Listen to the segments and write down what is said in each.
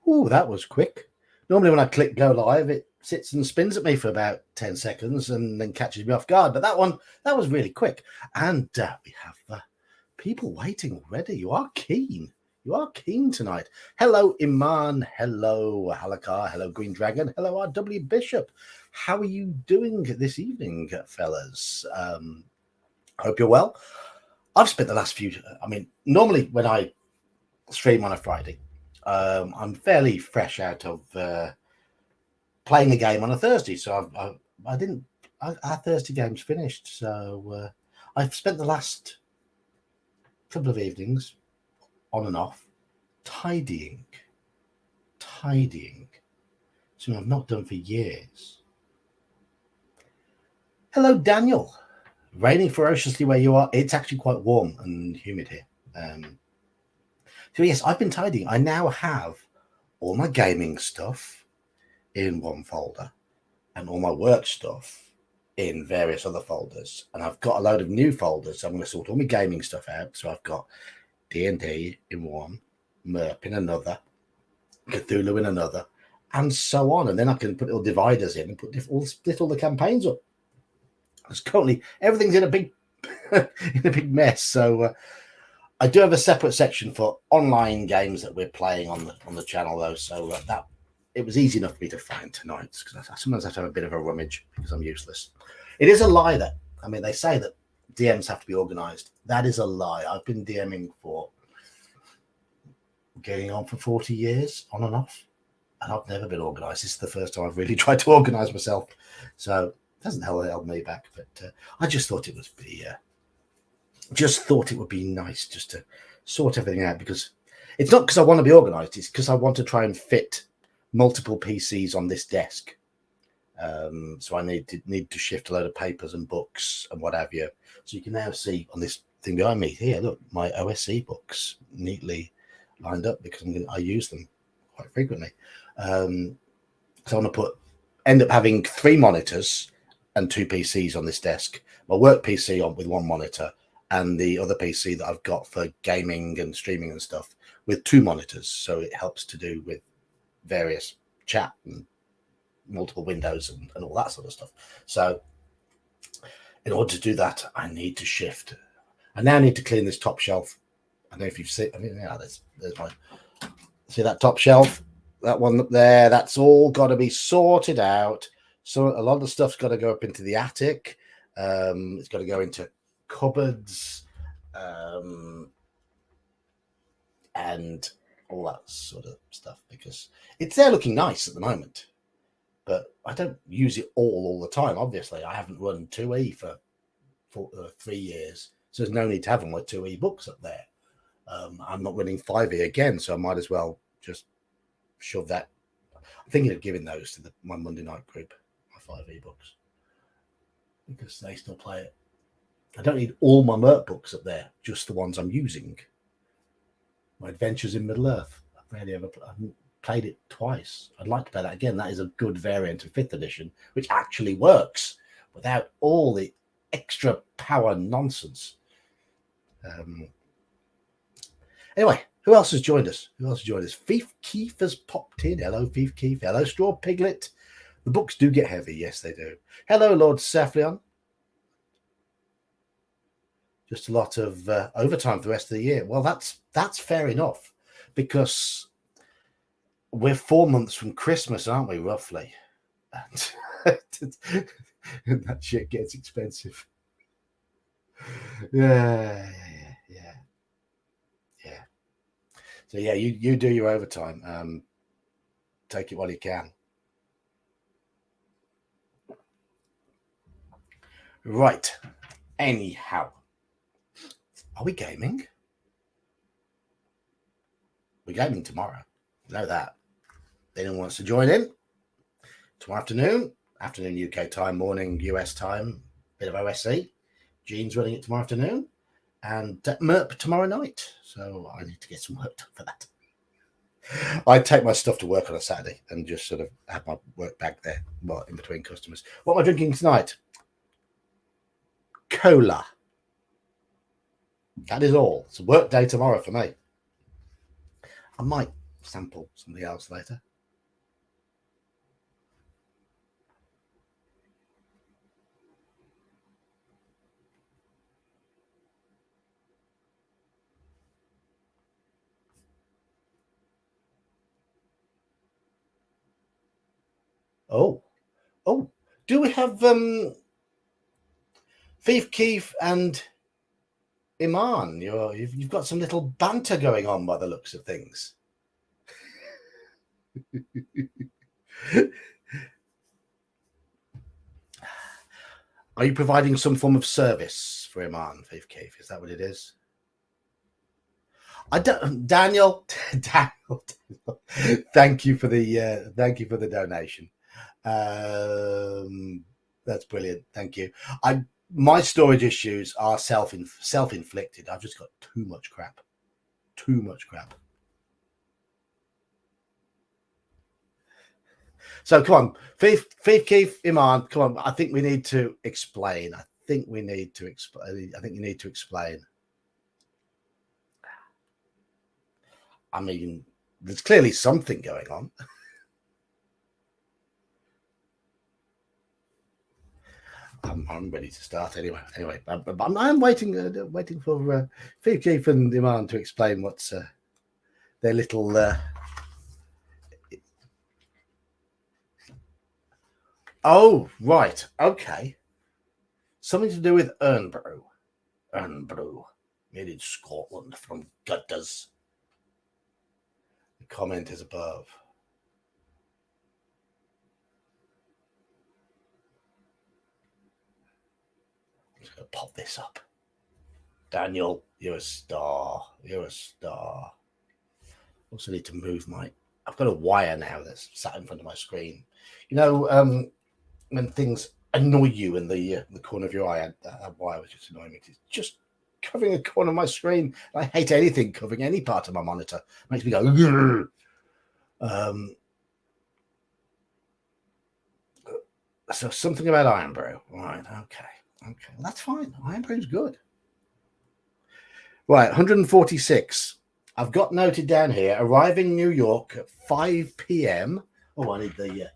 Oh, that was quick. Normally, when I click go live, it sits and spins at me for about 10 seconds and then catches me off guard. But that was really quick. And we have people waiting already. You are keen. You are keen tonight. Hello, Iman. Hello, Halakar. Hello, Green Dragon. Hello, RW Bishop. How are you doing this evening, fellas? Hope you're well. I've spent the last few, normally when I stream on a Friday, I'm fairly fresh out of playing a game on a Thursday. So our Thursday game's finished. So I've spent the last couple of evenings on and off tidying. Something I've not done for years. Hello, Daniel. Raining ferociously where you are. It's actually quite warm and humid here. So yes, I've been tidying. I now have all my gaming stuff in one folder and all my work stuff in various other folders. And I've got a load of new folders. So I'm going to sort all my gaming stuff out. So I've got D&D in one, MERP in another, Cthulhu in another, and so on. And then I can put little dividers in and split all the campaigns up. Because currently everything's in a big mess. So I do have a separate section for online games that we're playing on the channel, though. So that it was easy enough for me to find tonight, because I sometimes have to have a bit of a rummage because I'm useless. It is a lie that they say that DMs have to be organized. That is a lie. I've been DMing for getting on for 40 years on and off, and I've never been organized. This is the first time I've really tried to organize myself. So it doesn't hold me back, but I just thought it would be nice just to sort everything out, because it's not because I want to be organized, it's because I want to try and fit multiple PCs on this desk. So I need to shift a load of papers and books and what have you. So you can now see on this thing behind me here, look, my OSC books neatly lined up, because I use them quite frequently. So I'm going to end up having 3 monitors and 2 PCs on this desk. My work PC on with 1 monitor, and the other PC that I've got for gaming and streaming and stuff with 2 monitors. So it helps to do with various chat and multiple windows and all that sort of stuff. So in order to do that, I need to shift. I now need to clean this top shelf. I don't know if you've seen, there's my, see that top shelf? That one up there, that's all got to be sorted out. So a lot of the stuff's got to go up into the attic. It's got to go into cupboards, and all that sort of stuff, because it's there looking nice at the moment, but I don't use it all the time. Obviously, I haven't run 2E for 3 years, so there's no need to have all my 2E books up there. I'm not running 5E again, so I might as well just shove that. I'm thinking of giving those to my Monday night group, my 5E books, because they still play it. I don't need all my Merc books up there, just the ones I'm using. My Adventures in Middle-earth, I've played it twice. I'd like to play that again. That is a good variant of 5th edition, which actually works without all the extra power nonsense. Anyway, who else has joined us? Thief Keith has popped in. Hello, Thief Keith. Hello, Straw Piglet. The books do get heavy. Yes, they do. Hello, Lord Saflion. Just a lot of overtime for the rest of the year. Well, that's fair enough, because we're 4 months from Christmas, aren't we, roughly? And that shit gets expensive. Yeah. So yeah, you do your overtime. Take it while you can. Right. Anyhow. Are we gaming? We're gaming tomorrow. You know that. If anyone wants to join in, tomorrow afternoon UK time, morning US time, bit of OSC. Gene's running it tomorrow afternoon, and MERP tomorrow night. So I need to get some work done for that. I take my stuff to work on a Saturday and just sort of have my work bag there in between customers. What am I drinking tonight? Cola. That is all. It's a work day tomorrow for me. I might sample something else later. Oh, do we have Thief Keef and Iman? You've got some little banter going on by the looks of things. Are you providing some form of service for Iman, Thief Keef? Is that what it is? I don't, Daniel. Daniel, thank you for the donation. That's brilliant. Thank you. My storage issues are self-inflicted. I've just got too much crap. So come on, Thief Keith, Iman, come on. I think we need to explain. I think you need to explain. I mean, there's clearly something going on. I'm ready to start anyway. I'm waiting for Thief Keith and Iman to explain what's their little. Oh, right. Okay. Something to do with Irn-Bru. Irn-Bru. Made in Scotland from gutters. The comment is above. I'm just going to pop this up. Daniel, you're a star. You're a star. Also need to move my... I've got a wire now that's sat in front of my screen. You know, when things annoy you in the corner of your eye, that wire was just annoying me. It's just covering the corner of my screen. I hate anything covering any part of my monitor. It makes me go. So something about Irn-Bru. Right, okay. Well, that's fine. Irn-Bru's good. Right, 146. I've got noted down here, arriving New York at 5 p.m. Oh, I need the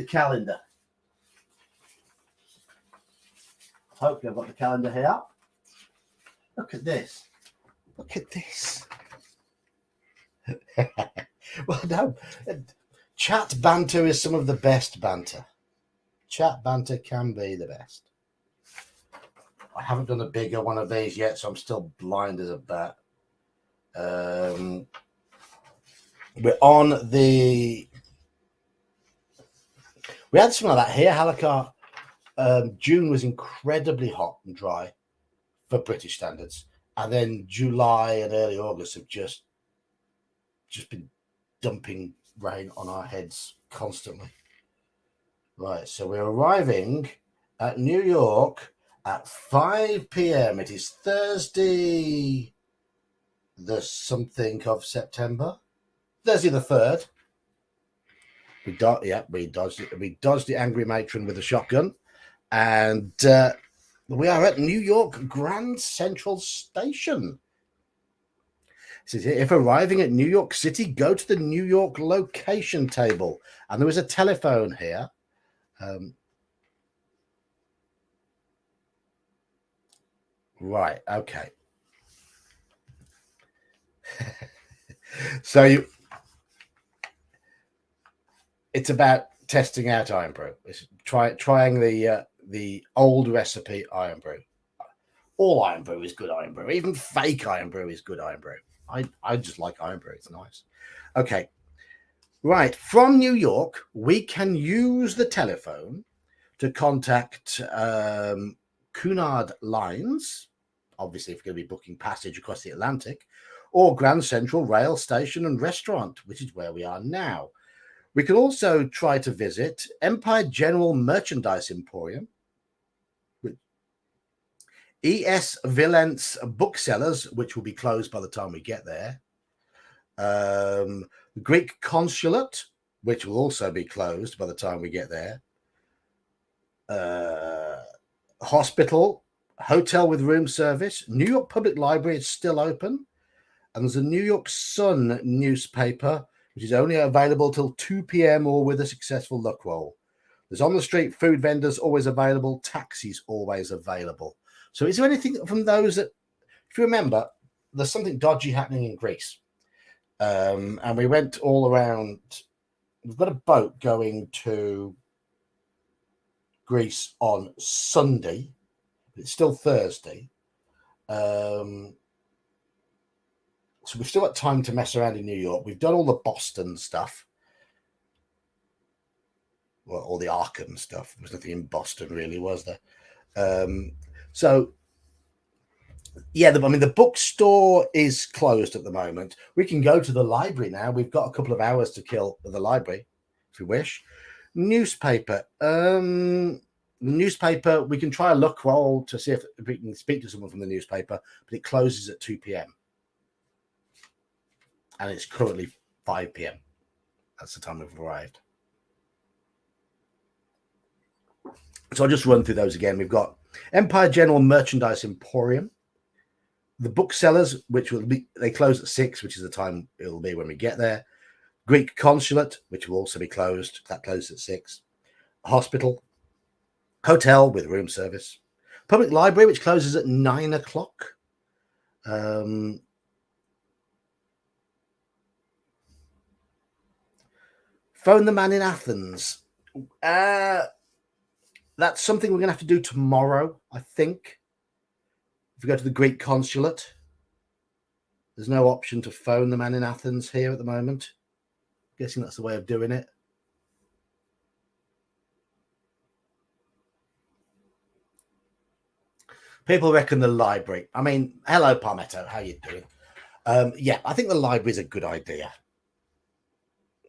calendar. Hopefully I've got the calendar here. Look at this. Well, no. Chat banter is some of the best banter. Chat banter can be the best. I haven't done a bigger one of these yet, so I'm still blind as a bat. We're on the... We had some of that here, Halakar. June was incredibly hot and dry for British standards, and then July and early August have just been dumping rain on our heads constantly. Right, so we're arriving at New York at 5 p.m. It is Thursday, the something of September, Thursday the 3rd. We dodged the angry matron with a shotgun. And we are at New York Grand Central Station. It says here, if arriving at New York City, go to the New York location table. And there is a telephone here. Right, okay. So it's about testing out Irn-Bru. It's trying the old recipe Irn-Bru. All Irn-Bru is good Irn-Bru. Even fake Irn-Bru is good Irn-Bru. I just like Irn-Bru. It's nice. Okay. Right. From New York, we can use the telephone to contact Cunard Lines, obviously if we're going to be booking passage across the Atlantic, or Grand Central Rail Station and Restaurant, which is where we are now. We can also try to visit Empire General Merchandise Emporium, E.S. Villens Booksellers, which will be closed by the time we get there, the Greek Consulate, which will also be closed by the time we get there, hospital, hotel with room service, New York Public Library is still open, and there's a New York Sun newspaper which is only available till 2 p.m. or with a successful luck roll. There's on the street food vendors always available, taxis always available. So is there anything from those that, if you remember, there's something dodgy happening in Greece. And we went all around. We've got a boat going to Greece on Sunday. It's still Thursday. So we've still got time to mess around in New York. We've done all the Boston stuff. Well, all the Arkham stuff. There was nothing in Boston, really, was there? So, yeah, the bookstore is closed at the moment. We can go to the library now. We've got a couple of hours to kill at the library, if you wish. Newspaper. The newspaper, we can try a luck roll to see if we can speak to someone from the newspaper, but it closes at 2 p.m. And it's currently 5 p.m. That's the time we've arrived. So I'll just run through those again. We've got Empire General Merchandise Emporium, the booksellers, which will be, they close at 6, which is the time it'll be when we get there. Greek Consulate, which will also be closed. That closes at 6. Hospital, hotel with room service. Public library, which closes at 9 o'clock. Phone the Man in Athens. That's something we're going to have to do tomorrow, I think. If we go to the Greek Consulate, there's no option to phone the Man in Athens here at the moment. I'm guessing that's the way of doing it. People reckon the library. I mean, hello, Palmetto. How you doing? Yeah, I think the library is a good idea.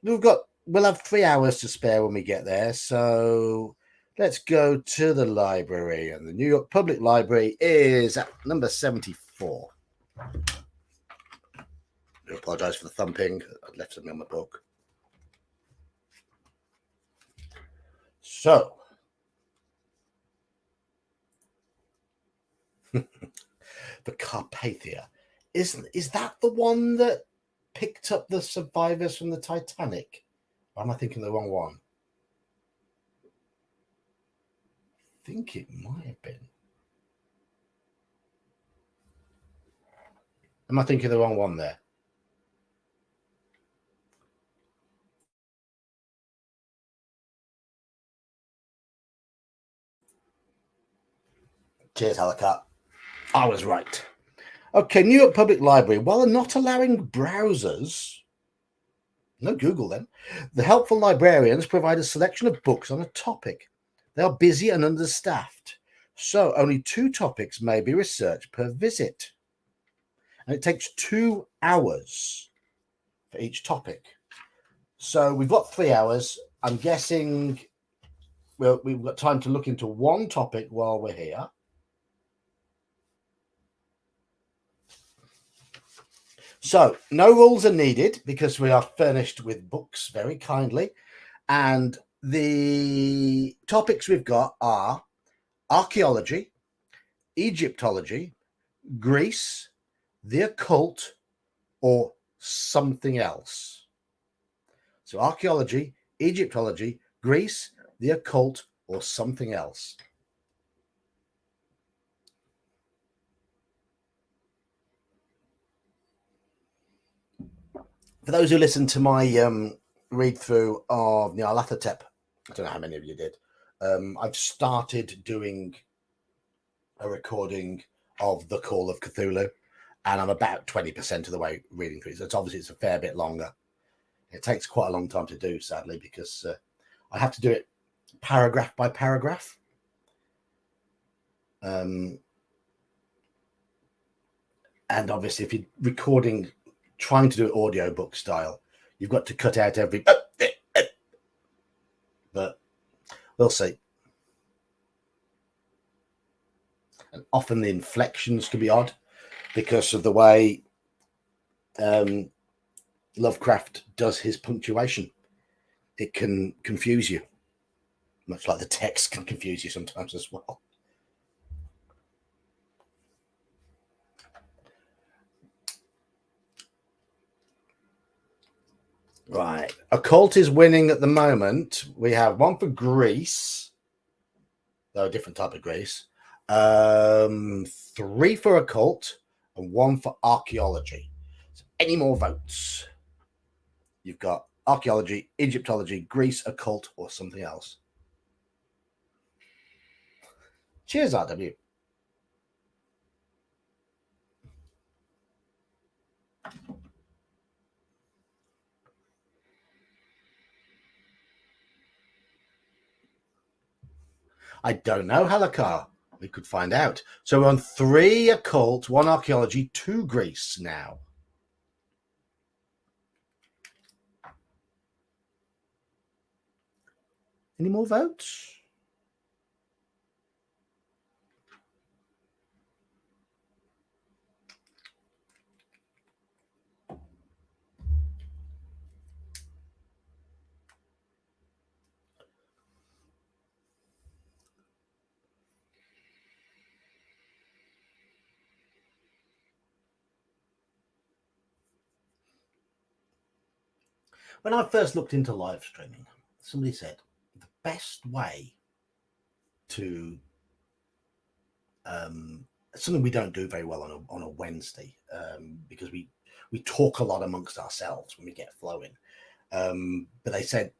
We'll have 3 hours to spare when we get there. So let's go to the library. And the New York Public Library is at number 74. I apologize for the thumping. I left something on my book. So, the Carpathia. Is that the one that picked up the survivors from the Titanic? Or am I thinking the wrong one? I think it might have been. Am I thinking the wrong one there? Cheers, Helicat. I was right. Okay, New York Public Library. While not allowing browsers, no Google then, the helpful librarians provide a selection of books on a topic. They are busy and understaffed, so only 2 topics may be researched per visit. And it takes 2 hours for each topic. So we've got 3 hours. I'm guessing we've got time to look into one topic while we're here. So no rules are needed because we are furnished with books very kindly. And the topics we've got are archaeology, Egyptology, Greece, the occult, or something else. So archaeology, Egyptology, Greece, the occult, or something else. For those who listened to my read through of Nyarlathotep, I don't know how many of you did. I've started doing a recording of The Call of Cthulhu, and I'm about 20% of the way reading through it. So it's a fair bit longer. It takes quite a long time to do, sadly, because I have to do it paragraph by paragraph. And obviously, if you're recording, trying to do it audiobook style, you've got to cut out every. But we'll see. And often the inflections can be odd because of the way Lovecraft does his punctuation. It can confuse you, much like the text can confuse you sometimes as well. Right. Occult is winning at the moment. We have one for Greece, though a different type of Greece. 3 for occult and 1 for archaeology. So any more votes? You've got archaeology, Egyptology, Greece, occult, or something else. Cheers, RW. I don't know, Halakar. We could find out. So we're on 3 occult, 1 archaeology, 2 Greece now. Any more votes? When I first looked into live streaming, somebody said the best way to something we don't do very well on a Wednesday because we talk a lot amongst ourselves when we get flowing. But they said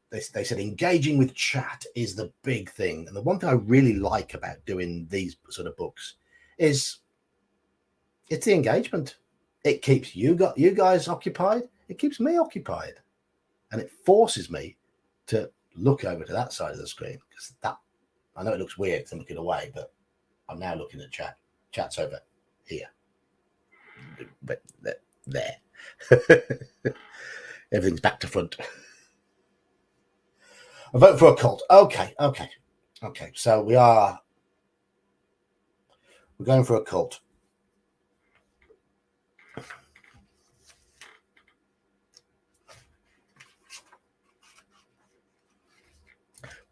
engaging with chat is the big thing, and the one thing I really like about doing these sort of books is it's the engagement. It keeps you guys occupied. It keeps me occupied, and it forces me to look over to that side of the screen because that I know it looks weird because I'm looking away, but I'm now looking at chat. Chat's over here, but there. Everything's back to front. A vote for occult. Okay. So we're going for occult.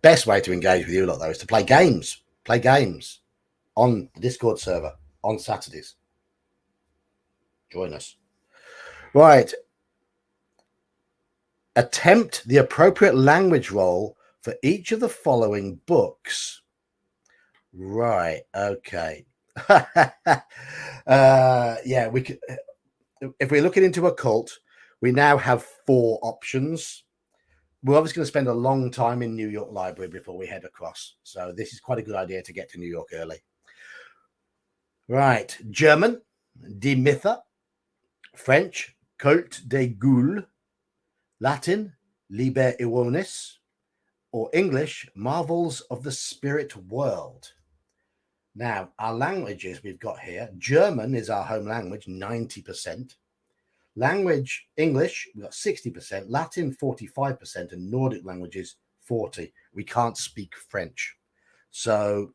Best way to engage with you lot though is to play games. Play games on the Discord server on Saturdays. Join us. Right. Attempt the appropriate language role for each of the following books. Right. Okay. Yeah, we could. If we're looking into occult, we now have 4 options. We're obviously going to spend a long time in New York Library before we head across. So this is quite a good idea to get to New York early. Right. German, Die Mythe. French, Culte des Ghouls. Latin, Liber Ironis. Or English, Marvels of the Spirit World. Now, our languages we've got here, German is our home language, 90%. Language, English, we've got 60%, Latin, 45%, and Nordic languages, 40%. We can't speak French. So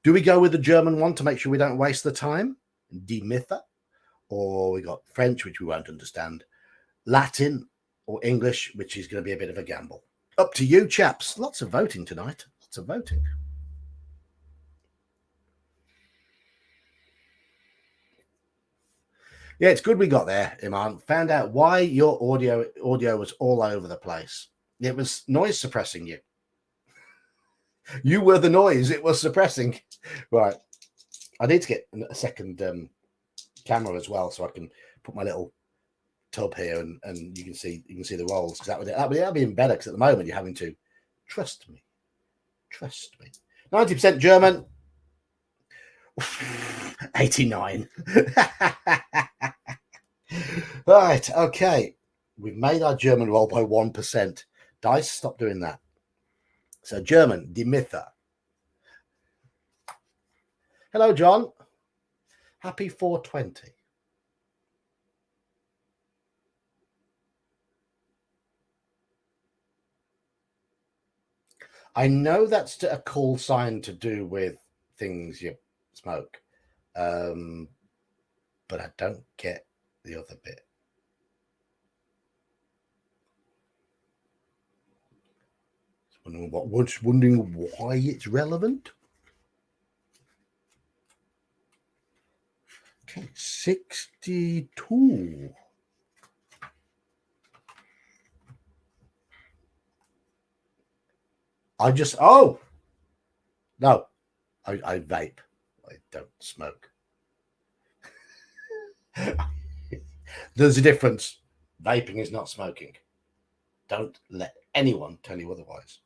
do we go with the German one to make sure we don't waste the time? Die Mythe. Or we got French, which we won't understand. Latin or English, which is going to be a bit of a gamble. Up to you, chaps. Lots of voting tonight. Lots of voting. Yeah, it's good we got there, Iman. Found out why your audio was all over the place. It was noise suppressing you. You were the noise it was suppressing. Right. I need to get a second camera as well so I can put my little tub here and you can see the rolls because that'd be even better because at the moment you're having to trust me. 90% German. 89. Right, okay. We've made our German roll by 1%. Dice, stop doing that. So German, Die Mythe. Hello, John. Happy 420. I know that's a call sign to do with things you smoke, but I don't get the other bit. Wondering why it's relevant. Okay, 62. No, I vape. I don't smoke. There's a difference. Vaping is not smoking. Don't let anyone tell you otherwise.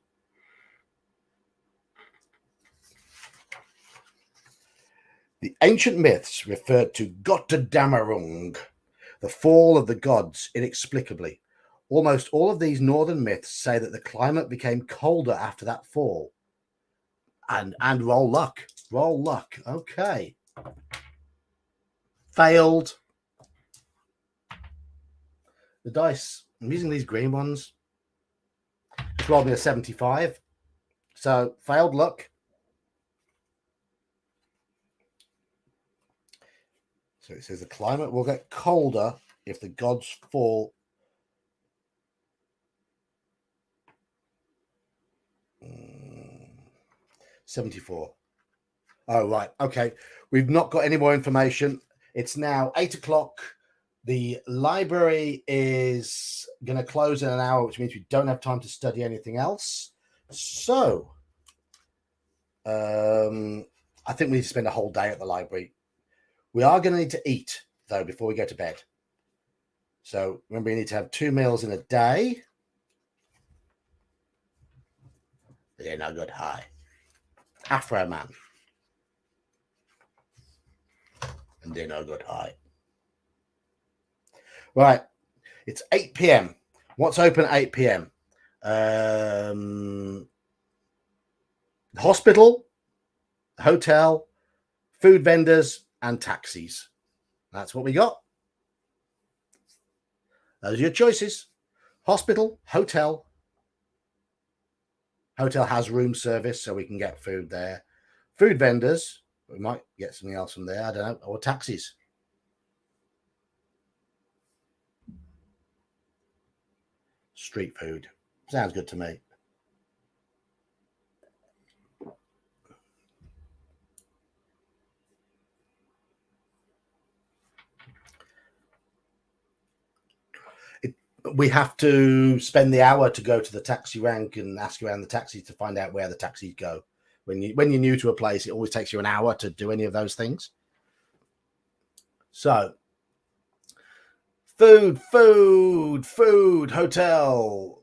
The ancient myths referred to Gotterdammerung, the fall of the gods, inexplicably. Almost all of these northern myths say that the climate became colder after that fall. And roll luck. Roll luck. Okay. Failed. The dice, I'm using these green ones. It's rolled me a 75. So failed luck. So it says the climate will get colder if the gods fall. 74. Oh, right. Okay. We've not got any more information. It's now 8 o'clock. The library is going to close in an hour, which means we don't have time to study anything else. So I think we need to spend a whole day at the library. We are going to need to eat, though, before we go to bed. So remember, you need to have 2 meals in a day. They're no good high. Afro man. And they're no good high. Right. It's 8 p.m. What's open at 8 p.m.? Hospital, hotel, food vendors, and taxis. That's what we got. Those are your choices. Hospital, hotel. Hotel has room service, so we can get food there. Food vendors, we might get something else from there, I don't know, or taxis. Street food. Sounds good to me. We have to spend the hour to go to the taxi rank and ask around the taxis to find out where the taxis go. When you're new to a place, it always takes you an hour to do any of those things. So, food, hotel.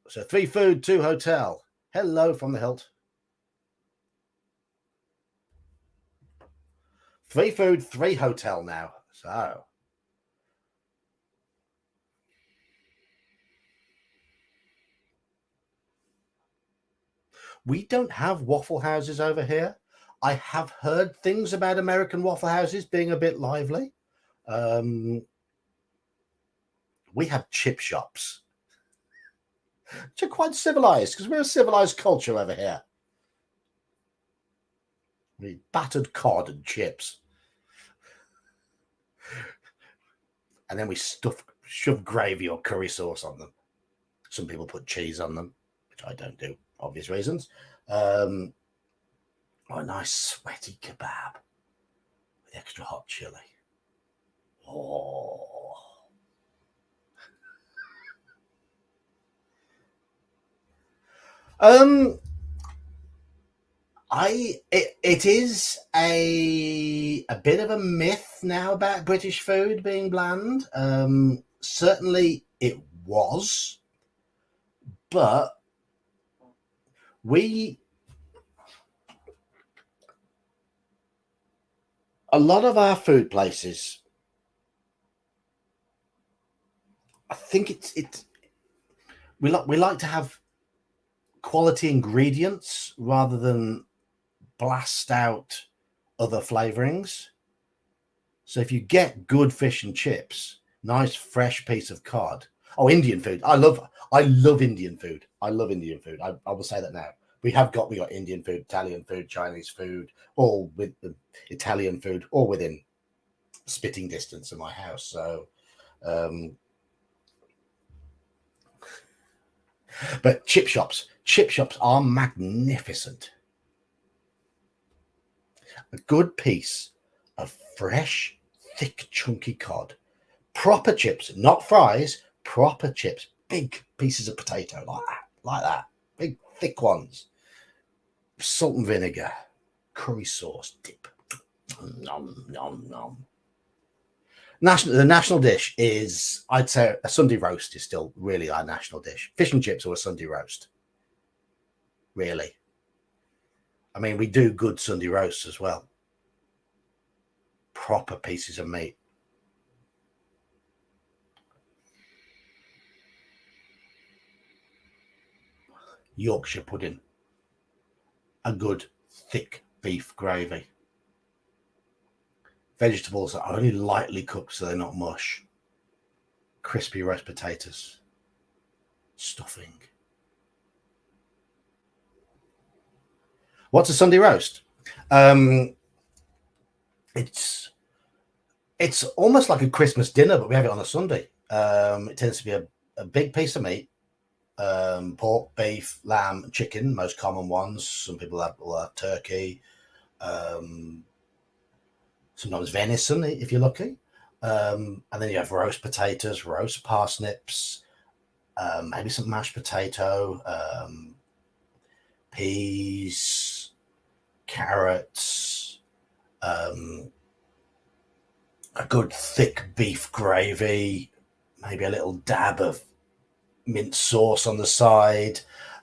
So 3 food, 2 hotel. Hello from the hilt. 3 food, 3 hotel now. So. We don't have waffle houses over here. I have heard things about American waffle houses being a bit lively. We have chip shops, which are quite civilized because we're a civilized culture over here. We eat battered cod and chips. And then we shove gravy or curry sauce on them. Some people put cheese on them, which I don't do, obvious reasons. A nice sweaty kebab with extra hot chili. Oh. It is a bit of a myth now about British food being bland. Certainly it was, but a lot of our food places, I think we like to have quality ingredients rather than blast out other flavorings. So if you get good fish and chips, nice fresh piece of cod. Oh, Indian food. I love Indian food. I love Indian food. I will say that now. We got Indian food, Italian food, Chinese food, all with the Italian food, all within spitting distance of my house. So but chip shops are magnificent. A good piece of fresh, thick, chunky cod. Proper chips, not fries, proper chips. Big pieces of potato like that. big thick ones. Salt and vinegar, curry sauce dip. Nom, nom, nom. The national dish is, I'd say, a Sunday roast is still really our national dish. Fish and chips or a Sunday roast, really. I mean, we do good Sunday roasts as well. Proper pieces of meat. Yorkshire pudding. A good thick beef gravy. Vegetables are only lightly cooked so they're not mush. Crispy roast potatoes. Stuffing. What's a Sunday roast? It's almost like a Christmas dinner, but we have it on a Sunday. It tends to be a big piece of meat. Pork, beef, lamb, chicken, most common ones. Some people will have turkey. Sometimes venison, if you're lucky. And then you have roast potatoes, roast parsnips, maybe some mashed potato, peas, carrots, a good thick beef gravy, maybe a little dab of mint sauce on the side,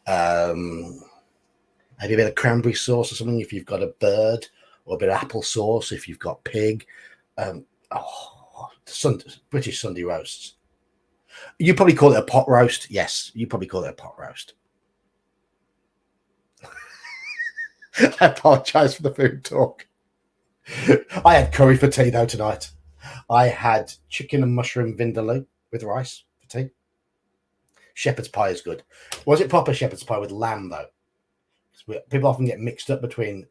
maybe a bit of cranberry sauce or something if you've got a bird, or a bit of apple sauce if you've got pig. British Sunday roasts. You probably call it a pot roast. Yes, you probably call it a pot roast. I apologise for the food talk. I had curry for tea though tonight. I had chicken and mushroom vindaloo with rice for tea. Shepherd's pie is good. Was it proper shepherd's pie with lamb though? People often get mixed up between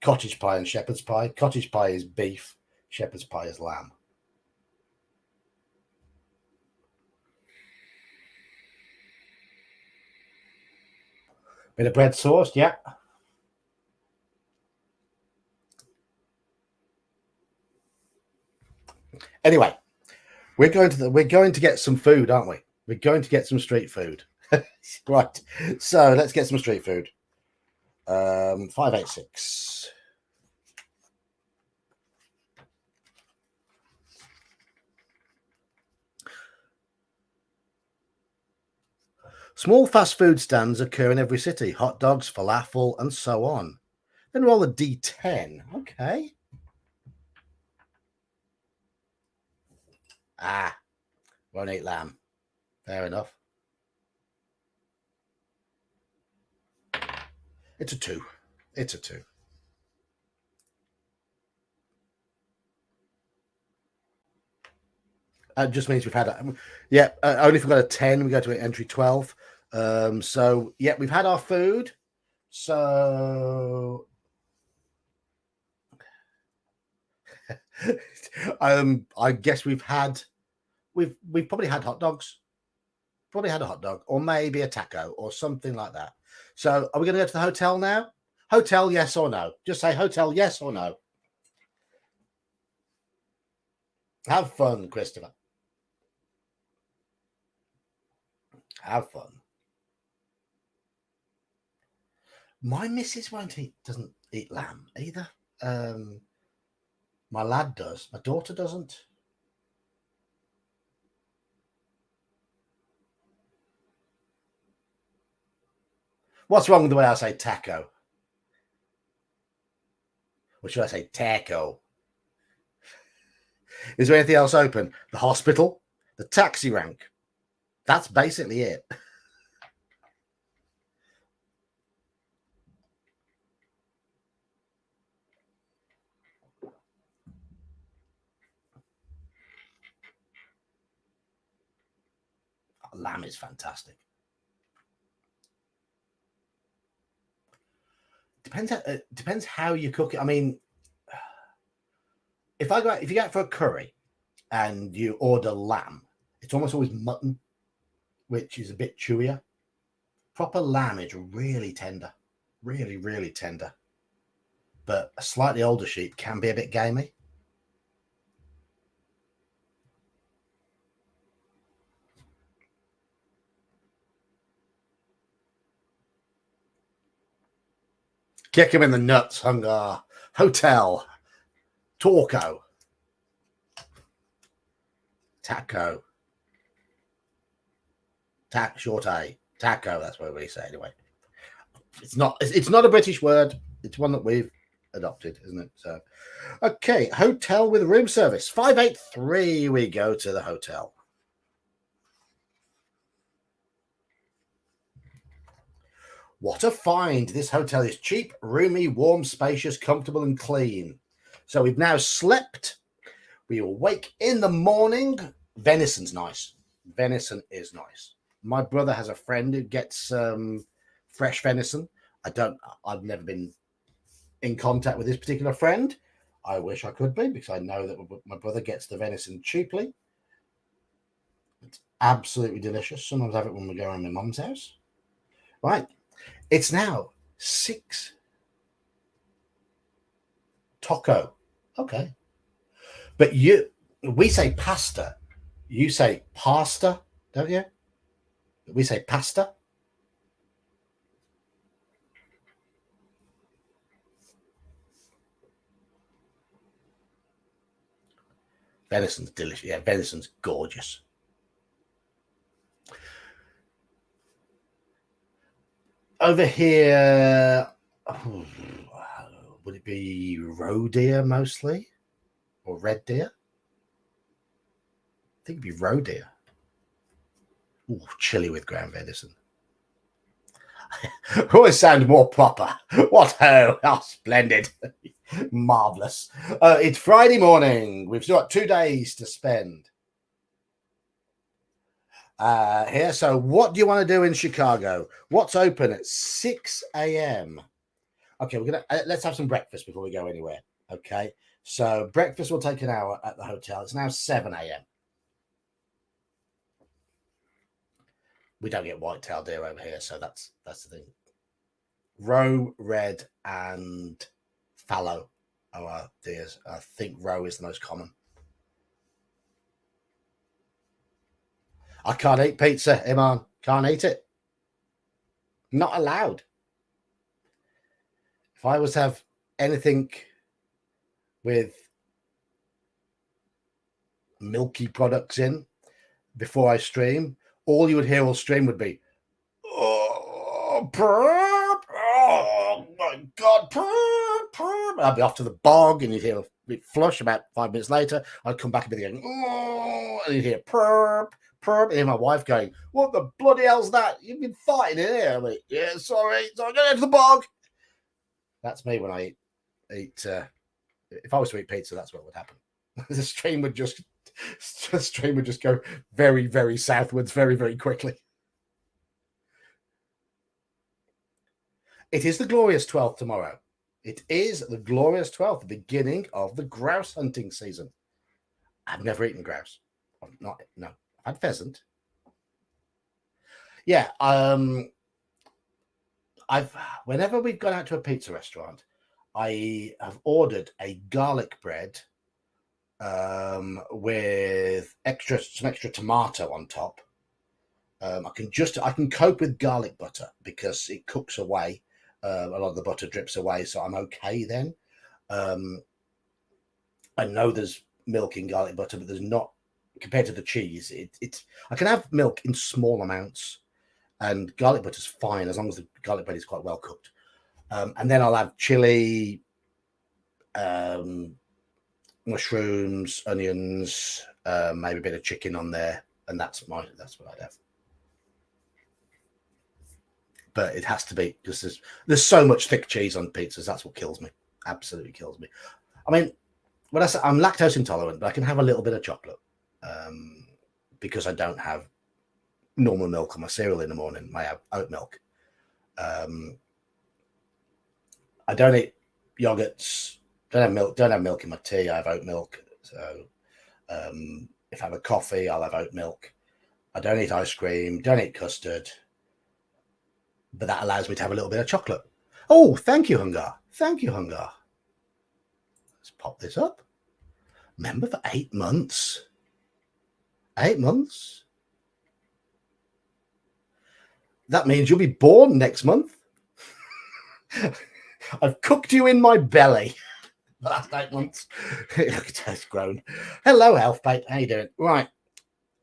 cottage pie and shepherd's pie. Cottage pie is beef. Shepherd's pie is lamb. Bit of bread sauce, yeah. Anyway, we're going to get some food, aren't we? We're going to get some street food. Right. So let's get some street food. 586. Small fast food stands occur in every city. Hot dogs, falafel, and so on. Then roll a D10. Okay. Won't eat lamb. Fair enough. It's a 2. It's a 2. It just means we've had only if we've got a 10, we go to entry 12. So yeah, we've had our food. So I guess we've probably had hot dogs. Probably had a hot dog, or maybe a taco, or something like that. So are we going to go to the hotel now? Hotel, yes or no? Just say hotel, yes or no. Have fun, Christopher. Have fun. My missus doesn't eat lamb either. My lad does. My daughter doesn't. What's wrong with the way I say taco? Or should I say taco? Is there anything else open? The hospital, the taxi rank. That's basically it. Lamb is fantastic. Depends how you cook it. I mean, if you go out for a curry and you order lamb, it's almost always mutton, which is a bit chewier. Proper lamb is really tender, really, really tender. But a slightly older sheep can be a bit gamey. Kick him in the nuts, Hunger. Hotel. Torco. Taco. Short A. Taco, that's what we say anyway. It's not a British word. It's one that we've adopted, isn't it? So, okay, hotel with room service. 583, we go to the hotel. What a find. This hotel is cheap, roomy, warm, spacious, comfortable, and clean. So we've now slept. We awake in the morning. Venison's nice. Venison is nice. My brother has a friend who gets fresh venison. I've never been in contact with this particular friend. I wish I could be, because I know that my brother gets the venison cheaply. It's absolutely delicious. Sometimes I have it when we go around my mum's house. Right. It's now 6. Taco. Okay. But we say pasta. You say pasta, don't you? We say pasta. Venison's delicious. Yeah, venison's gorgeous. Over here, would it be roe deer mostly? Or red deer? I think it'd be roe deer. Ooh, chili with ground venison. Always sound more proper. What? Oh, splendid. Marvelous. It's Friday morning. We've still got 2 days to spend here. So what do you want to do in Chicago? What's open at 6 a.m.? Okay, we're gonna let's have some breakfast before we go anywhere. Okay, so breakfast will take an hour at the hotel. It's now 7 a.m. We don't get white-tailed deer over here, so that's the thing. Roe, red, and fallow are our deers. I think roe is the most common. I can't eat pizza, Iman. Can't eat it. Not allowed. If I was to have anything with milky products in before I stream, all you would hear all stream would be, oh, burp, oh my God, burp, burp. I'd be off to the bog, and you'd hear a flush. About 5 minutes later, I'd come back and be going, oh, and you'd hear perp, perp, and hear my wife going, what the bloody hell's that? You've been fighting in here. I'm like, yeah, sorry, I'm going to the bog. That's me when I eat. If I was to eat pizza, that's what would happen. The stream would just go very, very southwards very, very quickly. It is the glorious 12th tomorrow. It is the glorious 12th, the beginning of the grouse hunting season. I've never eaten grouse. No, I've had pheasant. Yeah, whenever we've gone out to a pizza restaurant, I have ordered a garlic bread with some extra tomato on top. I can cope with garlic butter because it cooks away. A lot of the butter drips away, so I'm okay then. I know there's milk in garlic butter, but there's not compared to the cheese. I can have milk in small amounts, and garlic butter's fine as long as the garlic bread is quite well cooked. And then I'll have chili, mushrooms, onions, maybe a bit of chicken on there, and that's what I'd have. But it has to be, because there's so much thick cheese on pizzas. That's what kills me. Absolutely kills me. I mean, when I say I'm lactose intolerant, but I can have a little bit of chocolate because I don't have normal milk on my cereal in the morning. I have oat milk. I don't eat yogurts. Don't have milk in my tea. I have oat milk. So if I have a coffee, I'll have oat milk. I don't eat ice cream. Don't eat custard. But that allows me to have a little bit of chocolate. Oh, thank you, Hungar. Thank you, Hungar. Let's pop this up. Member for 8 months. 8 months? That means you'll be born next month. I've cooked you in my belly. The last 8 months. It's grown. Hello, Elfpate. How you doing? Right.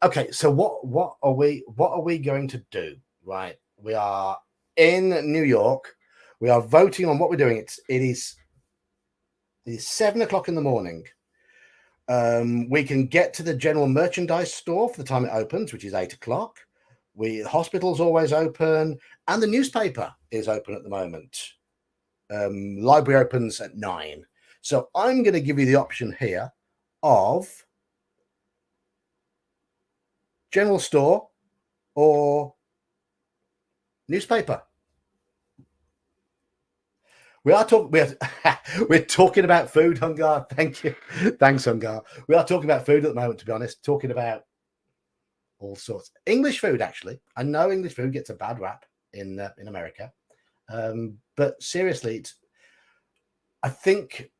Okay. So what are we going to do? Right. We are in New York. We are voting on what we're doing. It is 7 o'clock in the morning. We can get to the general merchandise store for the time it opens, which is 8 o'clock. The hospital's always open, and the newspaper is open at the moment. Library opens at 9. So I'm going to give you the option here of general store or newspaper. We're talking about food, Hungar. Thank you. Thanks, Hungar. We are talking about food at the moment, to be honest. Talking about all sorts. English food, actually. I know English food gets a bad rap in America. But seriously, I think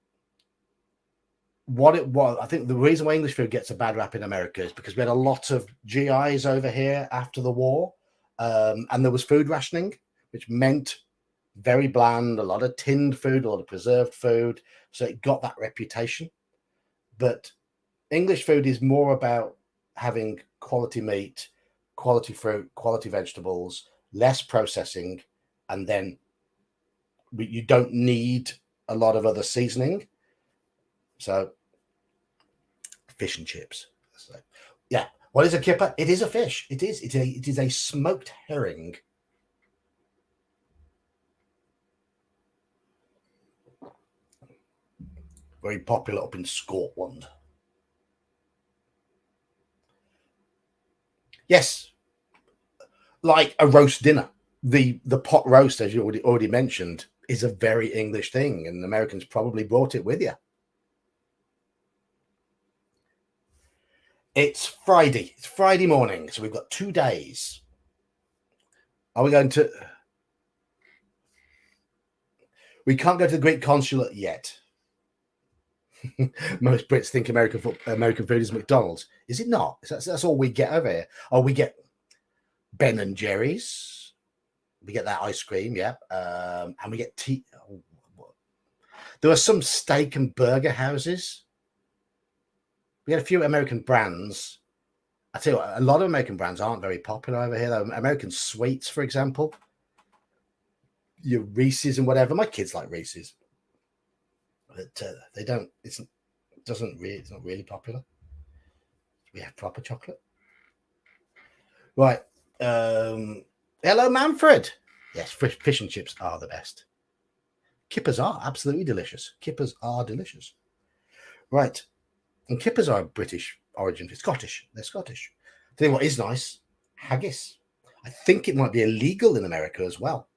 the reason why English food gets a bad rap in America is because we had a lot of GIs over here after the war, and there was food rationing, which meant very bland, a lot of tinned food, a lot of preserved food. So it got that reputation. But English food is more about having quality meat, quality fruit, quality vegetables, less processing, and then you don't need a lot of other seasoning. So fish and chips. So, yeah. What is a kipper? It is a fish. It is a smoked herring. Very popular up in Scotland. Yes. Like a roast dinner. The pot roast, as you already mentioned, is a very English thing, and Americans probably brought it with you. It's Friday. It's Friday morning, so we've got 2 days. Are we going to... We can't go to the Greek consulate yet. Most Brits think American food is McDonald's. Is it not? That's all we get over here. Oh, we get Ben and Jerry's. We get that ice cream, yeah. And we get tea. Oh, there are some steak and burger houses. We get a few American brands. I tell you what, a lot of American brands aren't very popular over here, though. American sweets, for example. Your Reese's and whatever. My kids like Reese's. But they don't. It's not really popular. We have proper chocolate. Right. Hello, Manfred. Yes, fish and chips are the best. Kippers are absolutely delicious. Kippers are delicious. Right. And kippers are British origin. Scottish. They're Scottish. Tell you what is nice. Haggis. I think it might be illegal in America as well.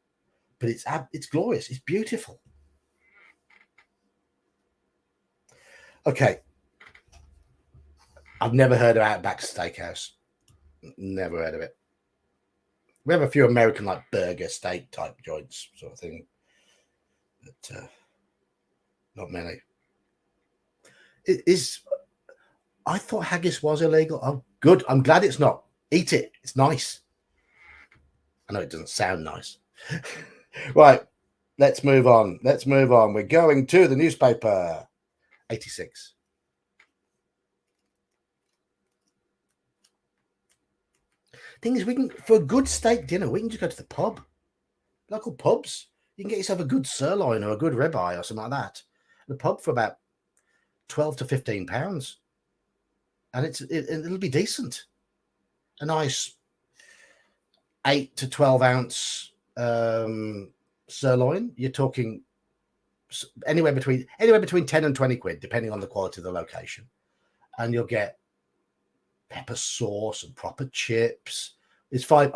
But it's glorious. It's beautiful. Okay. I've never heard of Outback Steakhouse. Never heard of it. We have a few American like burger steak type joints sort of thing. But not many. I thought haggis was illegal. Oh, good. I'm glad it's not. Eat it. It's nice. I know it doesn't sound nice. Right. Let's move on. We're going to the newspaper. 86. Thing is, for a good steak dinner, we can just go to the pub. Local pubs. You can get yourself a good sirloin or a good ribeye or something like that. The pub for about £12 to £15. And it'll be decent. A nice 8 to 12 ounce sirloin. You're talking anywhere between 10 and 20 quid, depending on the quality of the location. And you'll get pepper sauce and proper chips. It's five.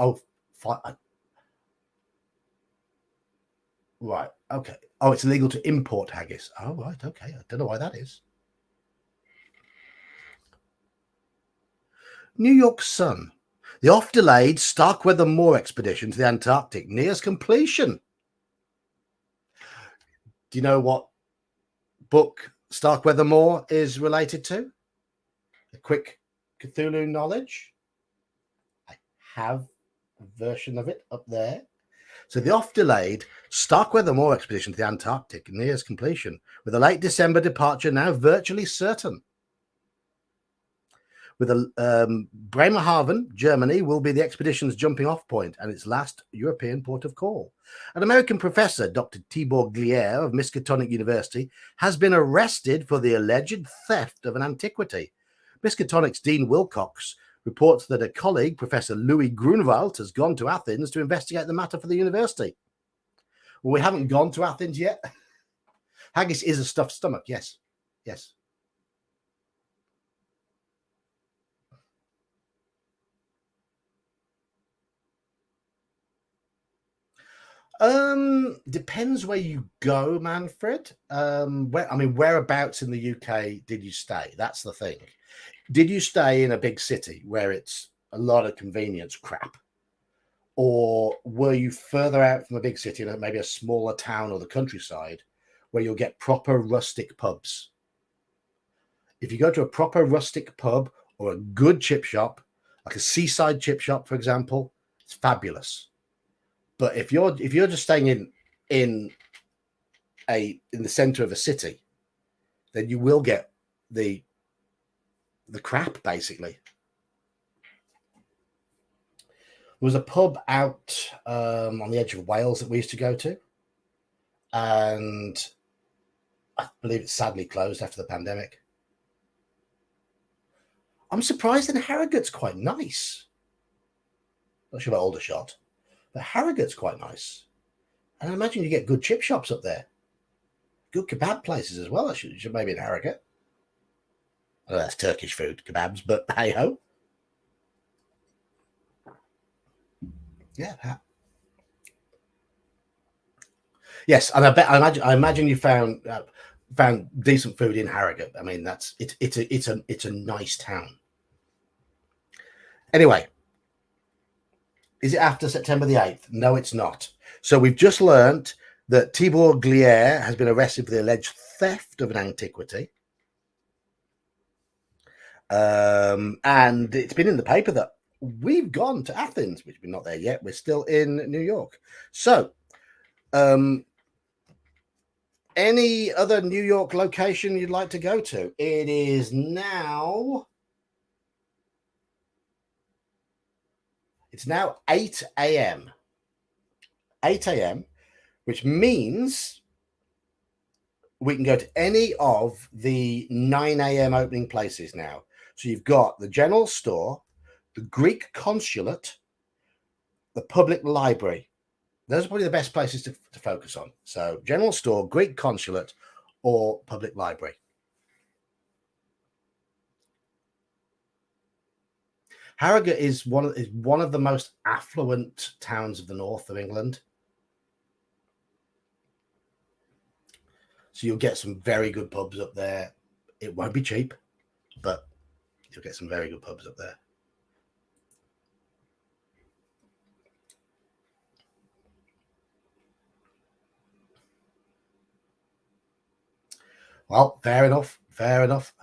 Right. Okay. Oh, it's illegal to import haggis. Oh, right. Okay. I don't know why that is. New York Sun. The oft-delayed Starkweather-Moore expedition to the Antarctic nears completion. Do you know what book Starkweather-Moore is related to? A quick Cthulhu knowledge. I have a version of it up there. So the oft-delayed Starkweather-Moore expedition to the Antarctic nears completion, with a late December departure now virtually certain. With Bremerhaven, Germany, will be the expedition's jumping-off point and its last European port of call. An American professor, Dr. Tibor Glier of Miskatonic University, has been arrested for the alleged theft of an antiquity. Miskatonic's Dean Wilcox reports that a colleague, Professor Louis Grunewald, has gone to Athens to investigate the matter for the university. Well, we haven't gone to Athens yet. Haggis is a stuffed stomach, yes. Yes. Depends where you go, Manfred. Whereabouts in the UK did you stay? That's the thing. Did you stay in a big city where it's a lot of convenience crap? Or were you further out from a big city, maybe a smaller town or the countryside, where you'll get proper rustic pubs? If you go to a proper rustic pub or a good chip shop, like a seaside chip shop, for example, it's fabulous. But if you're just staying in the center of a city, then you will get the crap, basically. There was a pub out on the edge of Wales that we used to go to, and I believe it's sadly closed after the pandemic. I'm surprised that Harrogate's quite nice. Not sure about Aldershot, but Harrogate's quite nice. And I imagine you get good chip shops up there. Good kebab places as well. I should maybe in Harrogate. I know that's Turkish food, kebabs, but hey ho. Yeah. Yes, and I imagine you found decent food in Harrogate. I mean, it's a nice town. Anyway, is it after September the 8th? No, it's not. So we've just learned that Tibor Glier has been arrested for the alleged theft of an antiquity. And it's been in the paper that we've gone to Athens, which we're not there yet. We're still in New York. So, any other New York location you'd like to go to? It is now... It's now 8 a.m. 8 a.m., which means we can go to any of the 9 a.m. opening places now. So you've got the general store, the Greek consulate, the public library. Those are probably the best places to focus on. So general store, Greek consulate, or public library. Harrogate is one of the most affluent towns of the north of England. So you'll get some very good pubs up there. It won't be cheap, but you'll get some very good pubs up there. Well, fair enough. Fair enough.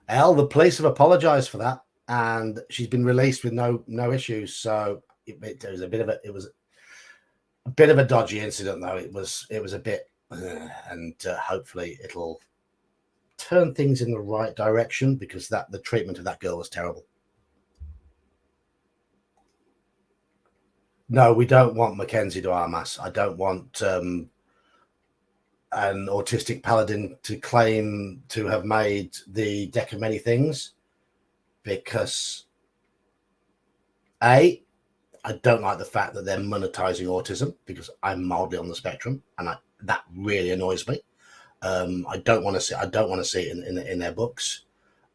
Elle, the police have apologized for that, and she's been released with no issues. So it was a bit of a dodgy incident, though. It was a bit, and hopefully it'll turn things in the right direction, because the treatment of that girl was terrible. No, we don't want Mackenzie to arm us. I don't want an autistic paladin to claim to have made the deck of many things, because I don't like the fact that they're monetizing autism, because I'm mildly on the spectrum, and that really annoys me. I don't want to see it in their books.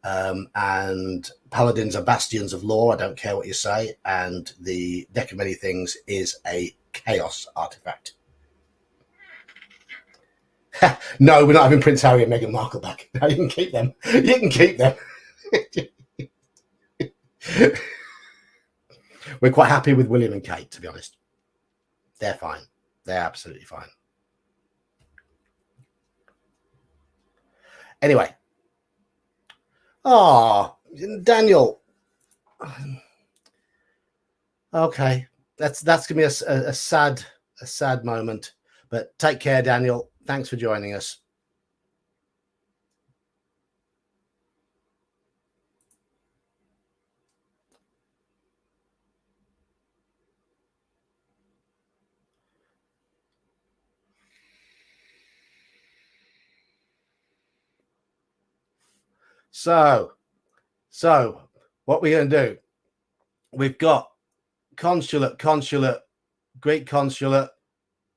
And paladins are bastions of law. I don't care what you say. And the deck of many things is a chaos artifact. No, we're not having Prince Harry and Meghan Markle back. No, you can keep them. You can keep them. We're quite happy with William and Kate, to be honest. They're fine. They're absolutely fine. Anyway. Oh, Daniel. Okay, that's gonna be a sad moment. But take care, Daniel. Thanks for joining us. So what we're going to do? We've got consulate, Greek consulate,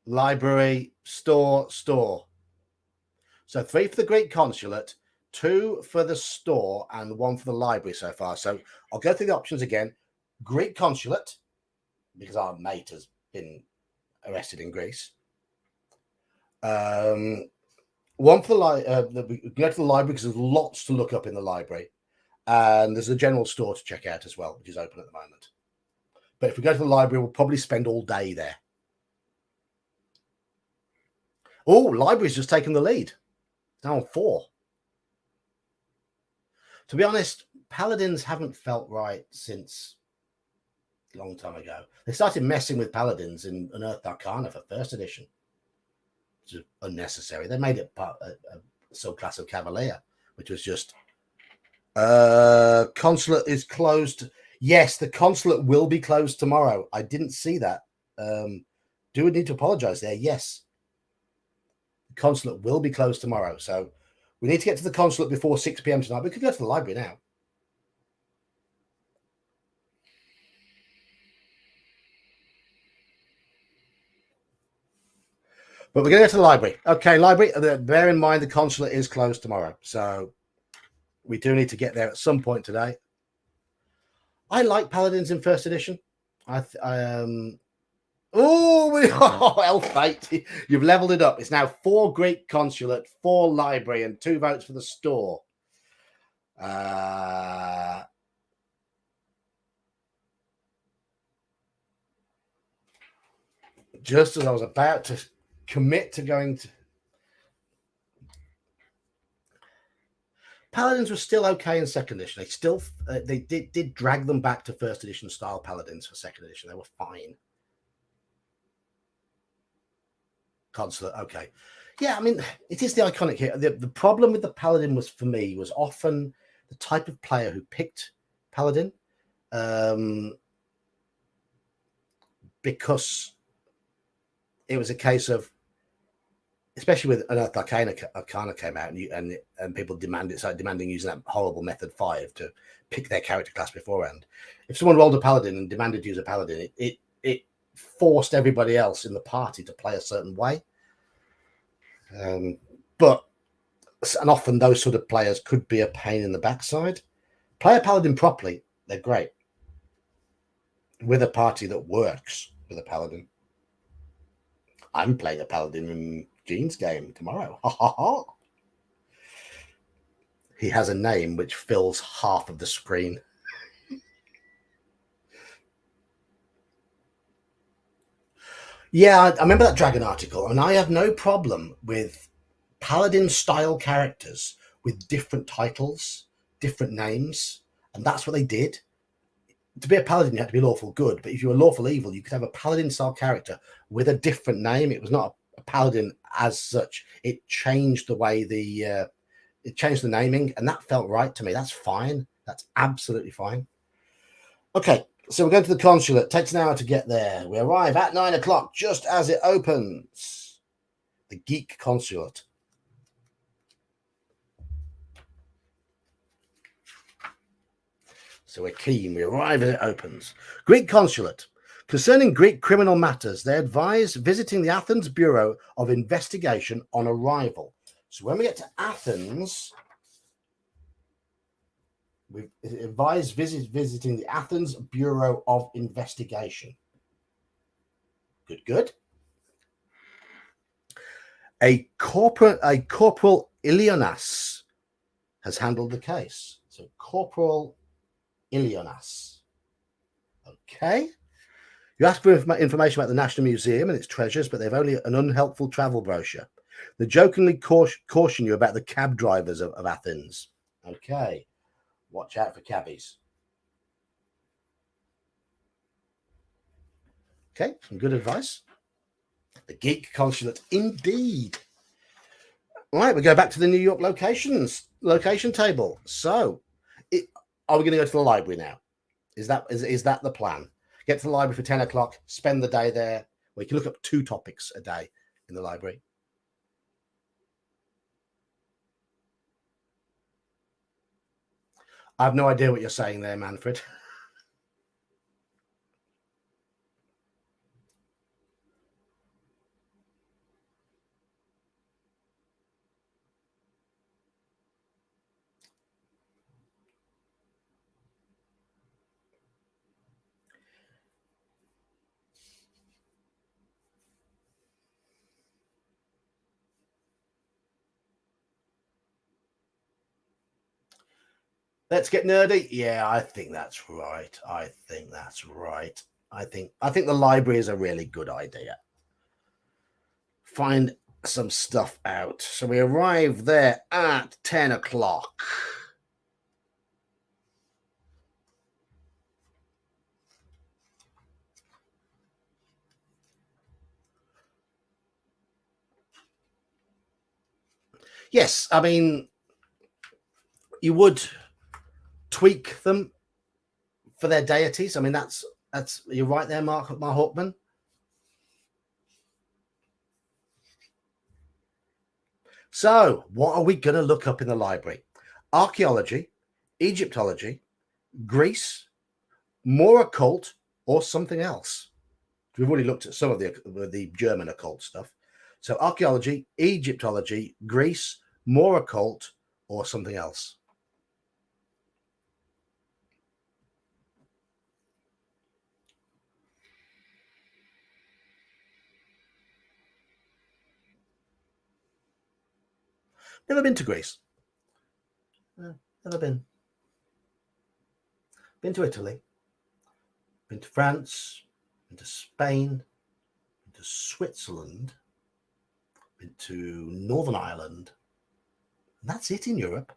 library, store. So 3 for the Greek consulate, 2 for the store, and 1 for the library so far. So I'll go through the options again. Greek consulate, because our mate has been arrested in Greece. 1 for the we go to the library because there's lots to look up in the library, and there's a general store to check out as well, which is open at the moment. But if we go to the library, we'll probably spend all day there. Oh, library's just taken the lead. It's now on 4. To be honest, paladins haven't felt right since a long time ago. They started messing with paladins in Unearthed Arcana for 1st edition, which is unnecessary. They made it part a subclass of Cavalier, which was just consulate is closed. Yes, the consulate will be closed tomorrow. I didn't see that. Do we need to apologize there? Yes. The consulate will be closed tomorrow. So we need to get to the consulate before 6 p.m. tonight. We could go to the library now. But we're going to go to the library. Okay, library. Bear in mind the consulate is closed tomorrow. So we do need to get there at some point today. I like paladins in 1st edition. Elf Fate. You've leveled it up. It's now 4 Greek consulate, 4 library, and 2 votes for the store. Just as I was about to commit to going to... Paladins were still okay in 2nd edition. They still they did drag them back to 1st edition style paladins for 2nd edition. They were fine. Consulate, okay. Yeah, I mean, it is the iconic here. The problem with the paladin was, for me, was often the type of player who picked paladin, because it was a case of, especially with Unearthed Arcana came out, and people started demanding using that horrible method 5 to pick their character class beforehand. If someone rolled a paladin and demanded to use a paladin, it forced everybody else in the party to play a certain way. And often those sort of players could be a pain in the backside. Play a paladin properly, they're great. With a party that works with a paladin. I'm playing a paladin in Gene's game tomorrow. He has a name which fills half of the screen. Yeah, I remember that Dragon article, and I have no problem with paladin-style characters with different titles, different names, and that's what they did. To be a paladin, you had to be lawful good, but if you were lawful evil, you could have a paladin-style character with a different name. It was not a paladin as such. It changed the way it changed the naming, and that felt right to me. That's fine. That's absolutely fine. Okay. So we're going to the consulate. It takes an hour to get there. We arrive at 9 o'clock, just as it opens. The Geek Consulate. So we're keen. We arrive as it opens. Greek Consulate. Concerning Greek criminal matters, they advise visiting the Athens Bureau of Investigation on arrival. So when we get to Athens, we advise visiting the Athens Bureau of Investigation. Good. A Corporal Ilionas has handled the case. So Corporal Ilionas. Okay. You ask for information about the National Museum and its treasures, but they've only an unhelpful travel brochure. They jokingly caution you about the cab drivers of Athens. Okay, watch out for cabbies. Okay, some good advice. The geek consulate, indeed. All right, we go back to the New York location table. So, are we going to go to the library now? Is that the plan? Get to the library for 10 o'clock, spend the day there. We can look up 2 topics a day in the library. I have no idea what you're saying there, Manfred. Let's get nerdy. Yeah, I think that's right. I think the library is a really good idea. Find some stuff out. So we arrive there at 10 o'clock. Yes, I mean, you would tweak them for their deities. I mean, that's you're right there, Mark Hawkman. So, what are we going to look up in the library? Archaeology, Egyptology, Greece, more occult, or something else? We've already looked at some of the German occult stuff. So, archaeology, Egyptology, Greece, more occult, or something else? Never been to Greece. Never been. Been to Italy. Been to France. Been to Spain. Been to Switzerland. Been to Northern Ireland. And that's it in Europe.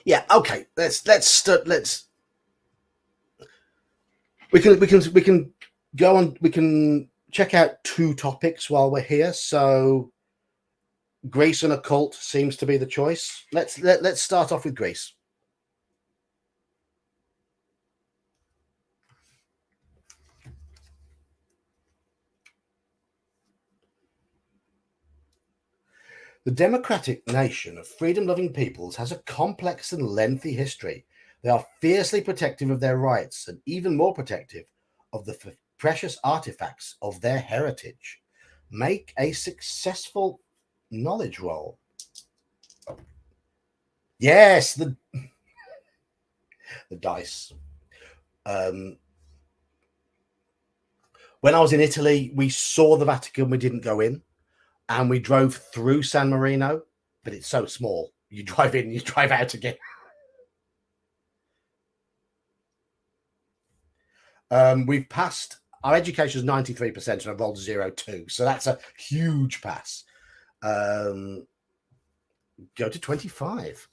Yeah. Okay. Let's. We can go on. We can check out 2 topics while we're here. So, Greece and occult seems to be the choice. Let's start off with Greece. The democratic nation of freedom-loving peoples has a complex and lengthy history. They are fiercely protective of their rights and even more protective of the precious artifacts of their heritage. Make a successful knowledge roll. Yes, the dice. When I was in Italy, we saw the Vatican. We didn't go in, and we drove through San Marino, but it's so small. You drive in, you drive out again. We've passed. Our education is 93%, and I've rolled 0-2, so that's a huge pass. Go to 25.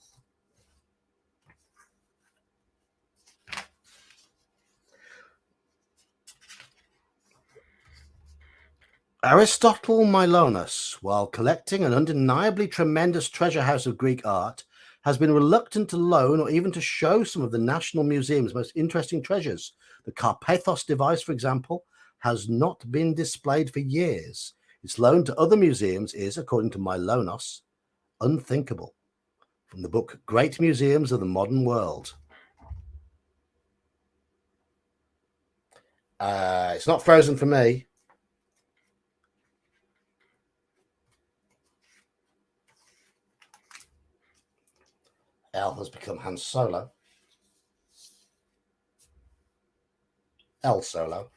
Aristotle Milonas, while collecting an undeniably tremendous treasure house of Greek art, has been reluctant to loan or even to show some of the National Museum's most interesting treasures. The Carpathos device, for example, has not been displayed for years. Its loan to other museums is, according to Milonas, unthinkable. From the book Great Museums of the Modern World. It's not frozen for me. L has become Han Solo. L Solo.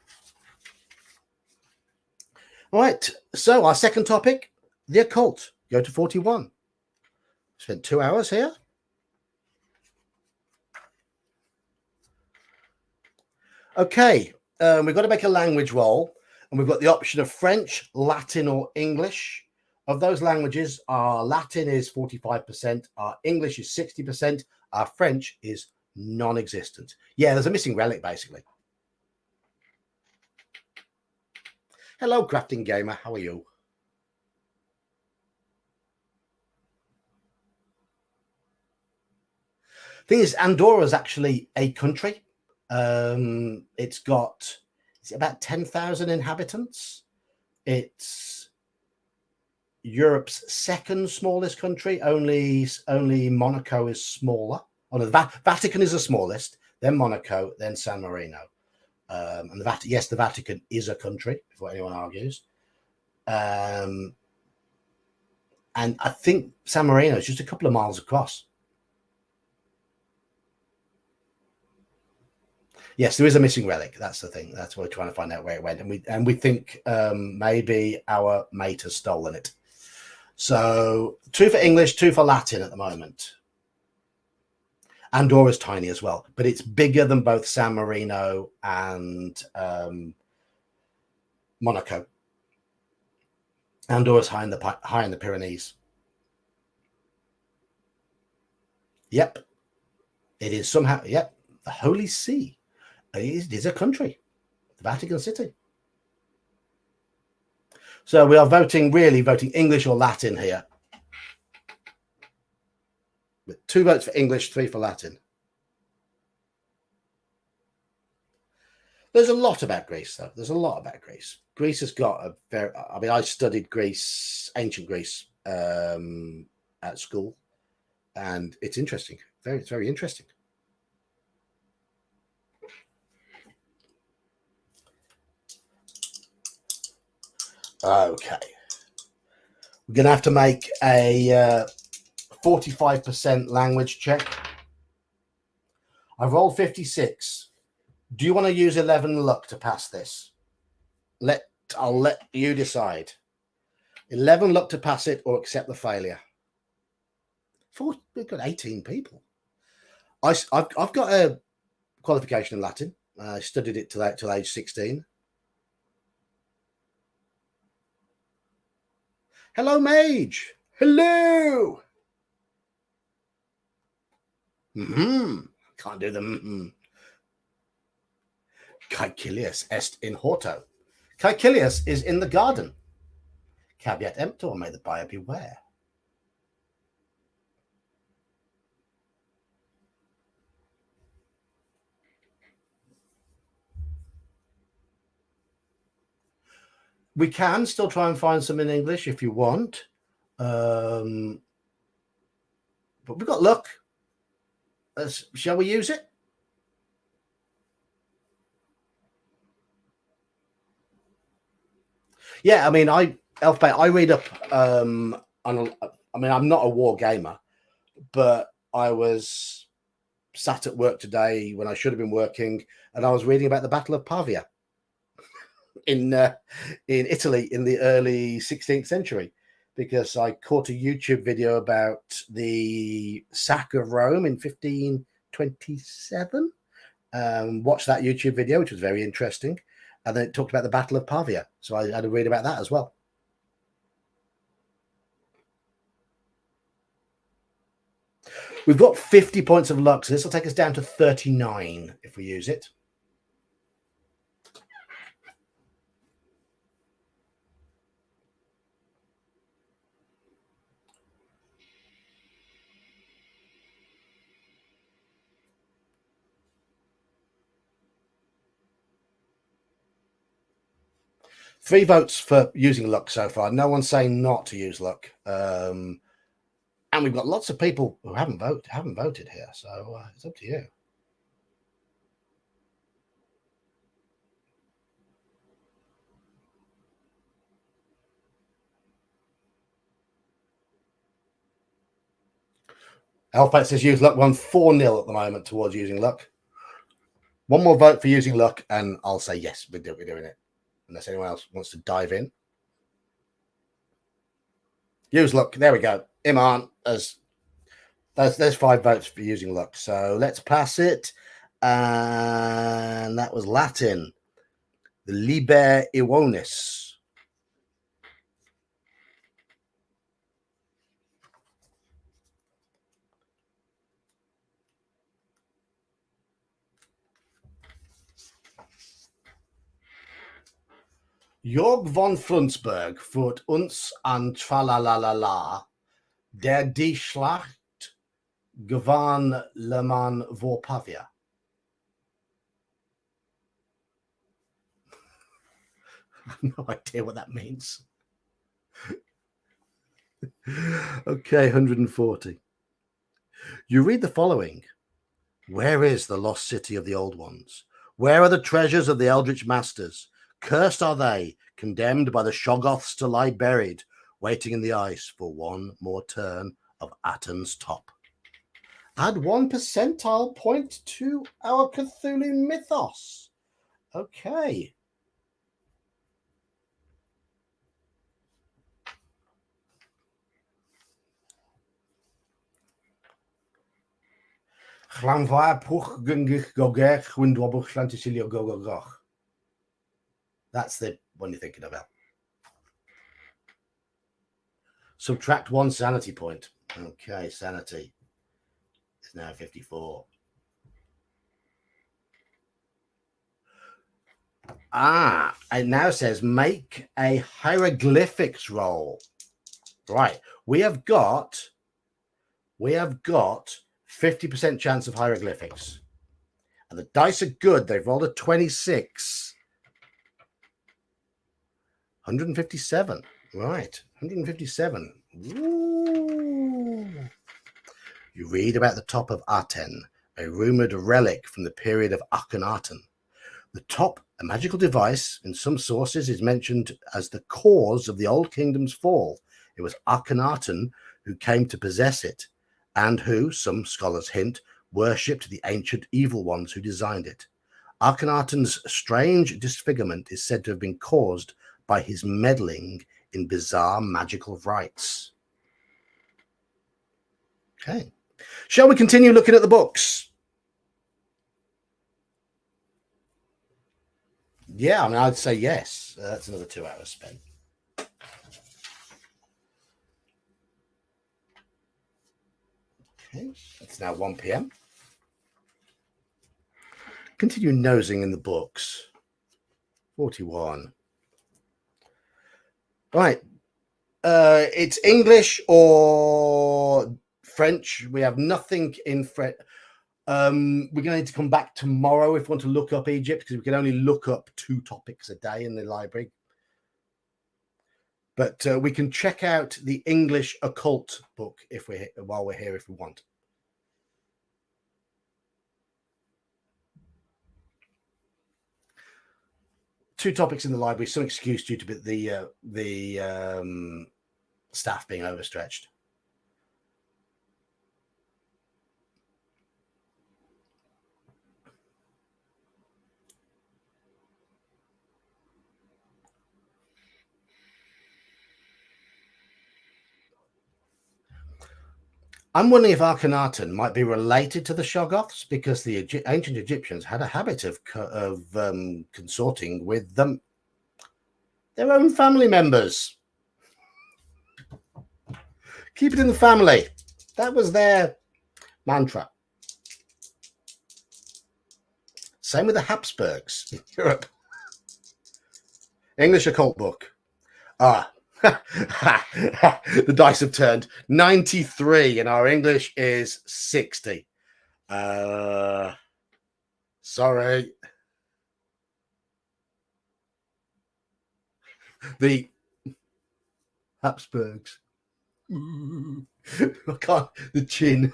All right, so our second topic, the occult. Go to 41. Spent 2 hours here. Okay, we've got to make a language roll, and we've got the option of French, Latin, or English. Of those languages, our Latin is 45%, our English is 60%, our French is non-existent. Yeah, there's a missing relic, basically. Hello, Crafting Gamer. How are you? Thing is, Andorra is actually a country. It's got about 10,000 inhabitants. It's Europe's second smallest country. Only Monaco is smaller. Oh, no, the Vatican is the smallest. Then Monaco. Then San Marino. And the Vatican is a country, before anyone argues. And I think San Marino is just a couple of miles across. Yes, there is a missing relic. That's the thing. That's what we're trying to find out where it went, and we think maybe our mate has stolen it. So 2 for English, 2 for Latin at the moment. Andorra's tiny as well, but it's bigger than both San Marino and Monaco. Andorra's high in the Pyrenees. Yep, it is somehow. Yep, the Holy See. It is a country, the Vatican City. So we are voting English or Latin here. With 2 votes for English, 3 for Latin. There's a lot about Greece, though. There's a lot about Greece. Greece has got a very. I mean, I studied Greece, ancient Greece, at school, and it's interesting. It's very interesting. Okay, we're gonna have to make a 45% language check. I've rolled 56. Do you want to use 11 luck to pass this? I'll let you decide. 11 luck to pass it, or accept the failure. We've got 18 people. I've got a qualification in Latin. I studied it till age 16. Hello, Mage. Hello. Can't do them. Caecilius est in horto. Caecilius is in the garden. Caveat emptor, may the buyer beware. We can still try and find some in English if you want. But we've got luck. Shall we use it? Yeah, I mean, Elfbait, I read up I'm not a war gamer, but I was sat at work today when I should have been working, and I was reading about the Battle of Pavia in Italy in the early 16th century, because I caught a YouTube video about the sack of Rome in 1527. Watched that YouTube video, which was very interesting. And then it talked about the Battle of Pavia. So I had to read about that as well. We've got 50 points of luck, so this will take us down to 39 if we use it. Three votes for using luck so far. No one's saying not to use luck. And we've got lots of people who haven't voted here. So it's up to you. Alphabet says use luck. 4-0 at the moment towards using luck. One more vote for using luck, and I'll say yes, we're doing it. Unless anyone else wants to dive in. Use luck. There we go. Iman, there's 5 votes for using luck. So let's pass it. And that was Latin. The Liber Ionis. Jörg von Frundsberg führt uns an Tralalala, der die Schlacht gewann Le Mans vor Pavia. I have no idea what that means. Okay, 140. You read the following. Where is the lost city of the old ones? Where are the treasures of the eldritch masters? Cursed are they, condemned by the Shoggoths to lie buried, waiting in the ice for one more turn of Aten's top. Add 1 percentile point to our Cthulhu mythos. Okay. That's the one you're thinking about. Subtract 1 sanity point. Okay, sanity is now 54. It now says make a hieroglyphics roll. Right, we have got 50% chance of hieroglyphics, and the dice are good. They've rolled a 26. 157. Right, 157. Ooh. You read about the top of Aten, a rumored relic from the period of Akhenaten. The top, a magical device, in some sources is mentioned as the cause of the old kingdom's fall. It was Akhenaten who came to possess it, and who, some scholars hint, worshipped the ancient evil ones who designed it. Akhenaten's strange disfigurement is said to have been caused by his meddling in bizarre magical rites. Okay. Shall we continue looking at the books? Yeah, I mean, I'd say yes. That's another 2 hours spent. Okay, it's now 1 p.m. Continue nosing in the books. 41. Right. It's English or French. We have nothing in French. We're going to need to come back tomorrow if we want to look up Egypt, because we can only look up 2 topics a day in the library. But we can check out the English occult book while we're here if we want. Two topics in the library, some excuse due to the staff being overstretched. I'm wondering if Akhenaten might be related to the Shoggoths, because the ancient Egyptians had a habit of consorting with their own family members. Keep it in the family. That was their mantra. Same with the Habsburgs in Europe. English occult book. The dice have turned. 93 and our English is 60. Sorry. The Habsburgs. I can't. The chin.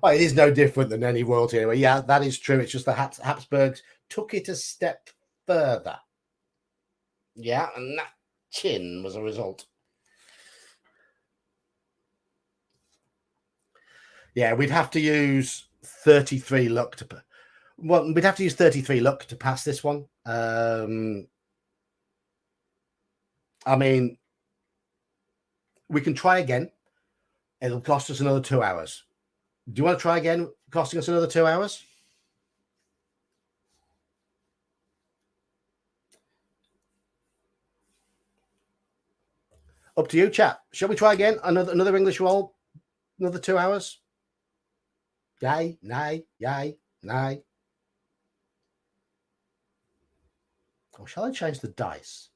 Oh, it is no different than any royalty anyway. Yeah, that is true. It's just the Habsburgs took it a step further. Yeah, and that chin was a result. Yeah, we'd have to use 33 luck to. Well, we'd have to use 33 luck to pass this one. I mean, we can try again. It'll cost us another 2 hours. Do you want to try again, costing us another 2 hours? Up to you, chat. Shall we try again? Another English roll? Another 2 hours? Yay, nay, yay, nay. Or shall I change the dice?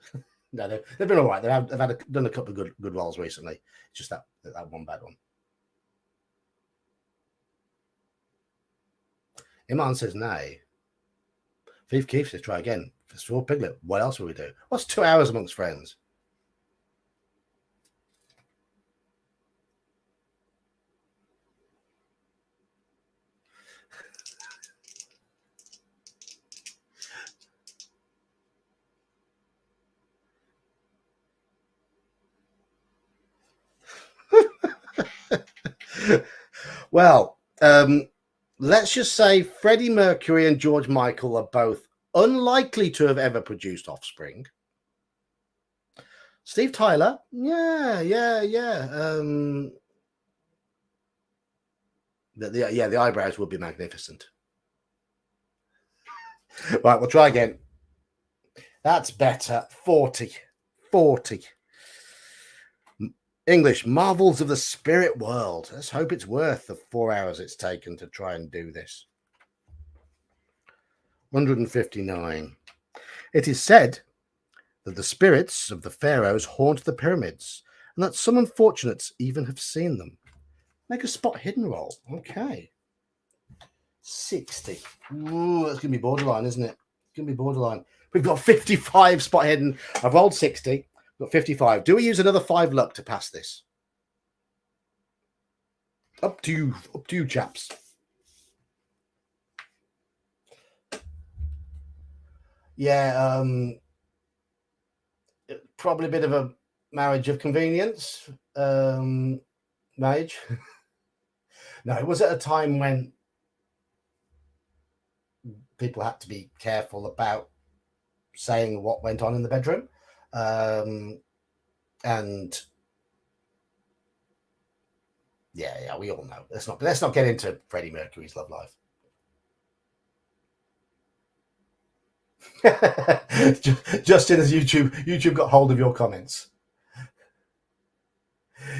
No, they've been all right. They've done a couple of good rolls recently. It's just that one bad one. Iman says nay. Thief Keith says try again. Straw Piglet, what else will we do? What's 2 hours amongst friends? Well, let's just say Freddie Mercury and George Michael are both unlikely to have ever produced offspring. Steve Tyler, yeah. The eyebrows would be magnificent. Right, we'll try again. That's better. 40. English, Marvels of the Spirit World. Let's hope it's worth the 4 hours it's taken to try and do this. 159. It is said that the spirits of the pharaohs haunt the pyramids, and that some unfortunates even have seen them. Make a spot hidden roll. Okay. 60. Ooh, that's going to be borderline, isn't it? It's going to be borderline. We've got 55 spot hidden. I've rolled 60. Got 55. Do we use another 5 luck to pass this? Up to you, chaps. Yeah, probably a bit of a marriage of convenience. Marriage. No, it was at a time when people had to be careful about saying what went on in the bedroom. And yeah, we all know. Let's not get into Freddie Mercury's love life. Justin, as YouTube got hold of your comments.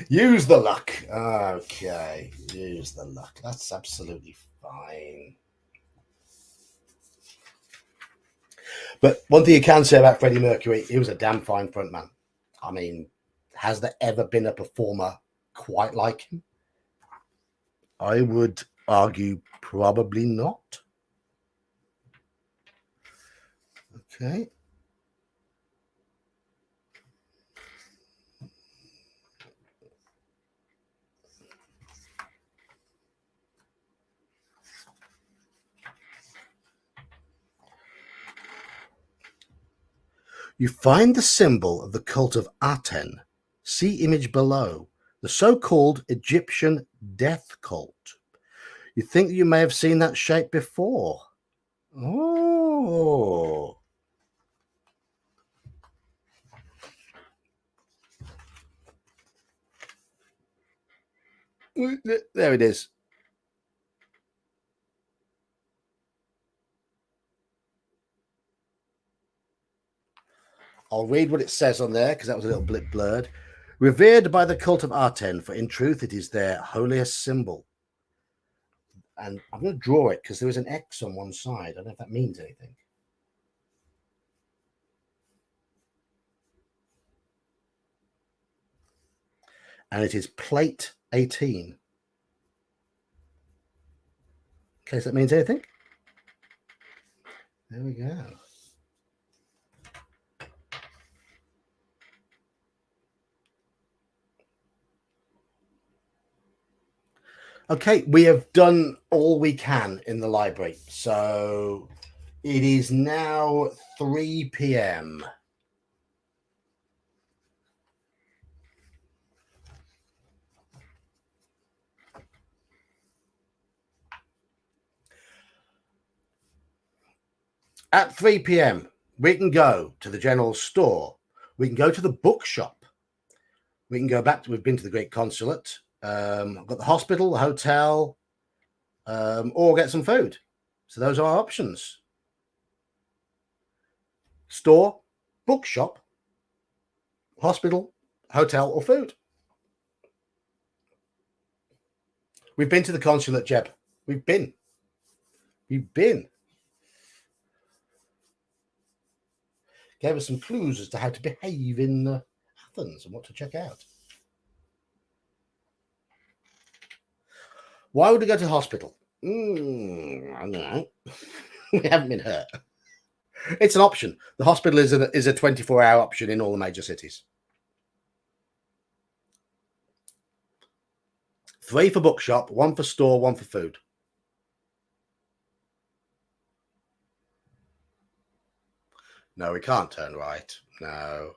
Use the luck. Okay, use the luck. That's absolutely fine. But one thing you can say about Freddie Mercury, he was a damn fine frontman. I mean, has there ever been a performer quite like him? I would argue probably not. Okay. You find the symbol of the cult of Aten. See image below. The so-called Egyptian death cult. You think you may have seen that shape before. Oh. There it is. I'll read what it says on there because that was a little bit blurred. Revered by the cult of Aten, for in truth it is their holiest symbol. And I'm going to draw it because there is an X on one side. I don't know if that means anything. And it is plate 18. In case that means anything. There we go. Okay, we have done all we can in the library. So it is now 3 p.m. At 3 p.m., we can go to the general store. We can go to the bookshop. We can go back we've been to the Great Consulate. I've got the hospital, the hotel, or get some food. So those are our options: store, bookshop, hospital, hotel, or food. We've been to the consulate, Jeb. We've been. Gave us some clues as to how to behave in Athens and what to check out. Why would we go to the hospital? I don't know. We haven't been hurt. It's an option. The hospital is a 24-hour option in all the major cities. 3 for bookshop, 1 for store, 1 for food. No, we can't turn right. No.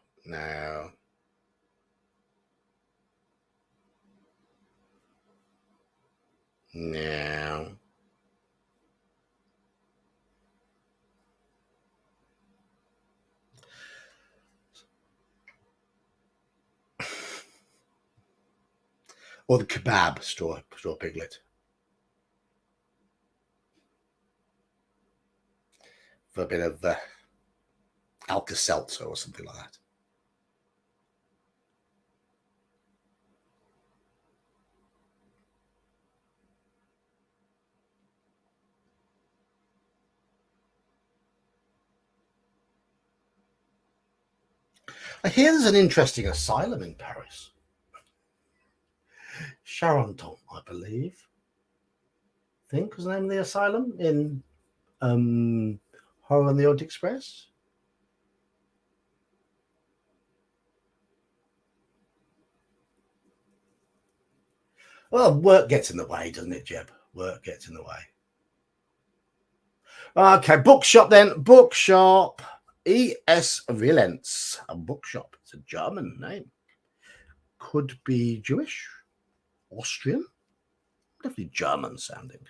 Or the kebab straw piglet. For a bit of Alka-Seltzer or something like that. I hear there's an interesting asylum in Paris. Charenton, I believe. I think was the name of the asylum in Horror on the Orient Express. Well, work gets in the way, doesn't it, Jeb? Work gets in the way. Okay, bookshop then. Bookshop. E.S. Wilentz. A bookshop. It's a German name. Could be Jewish, Austrian, definitely German sounding.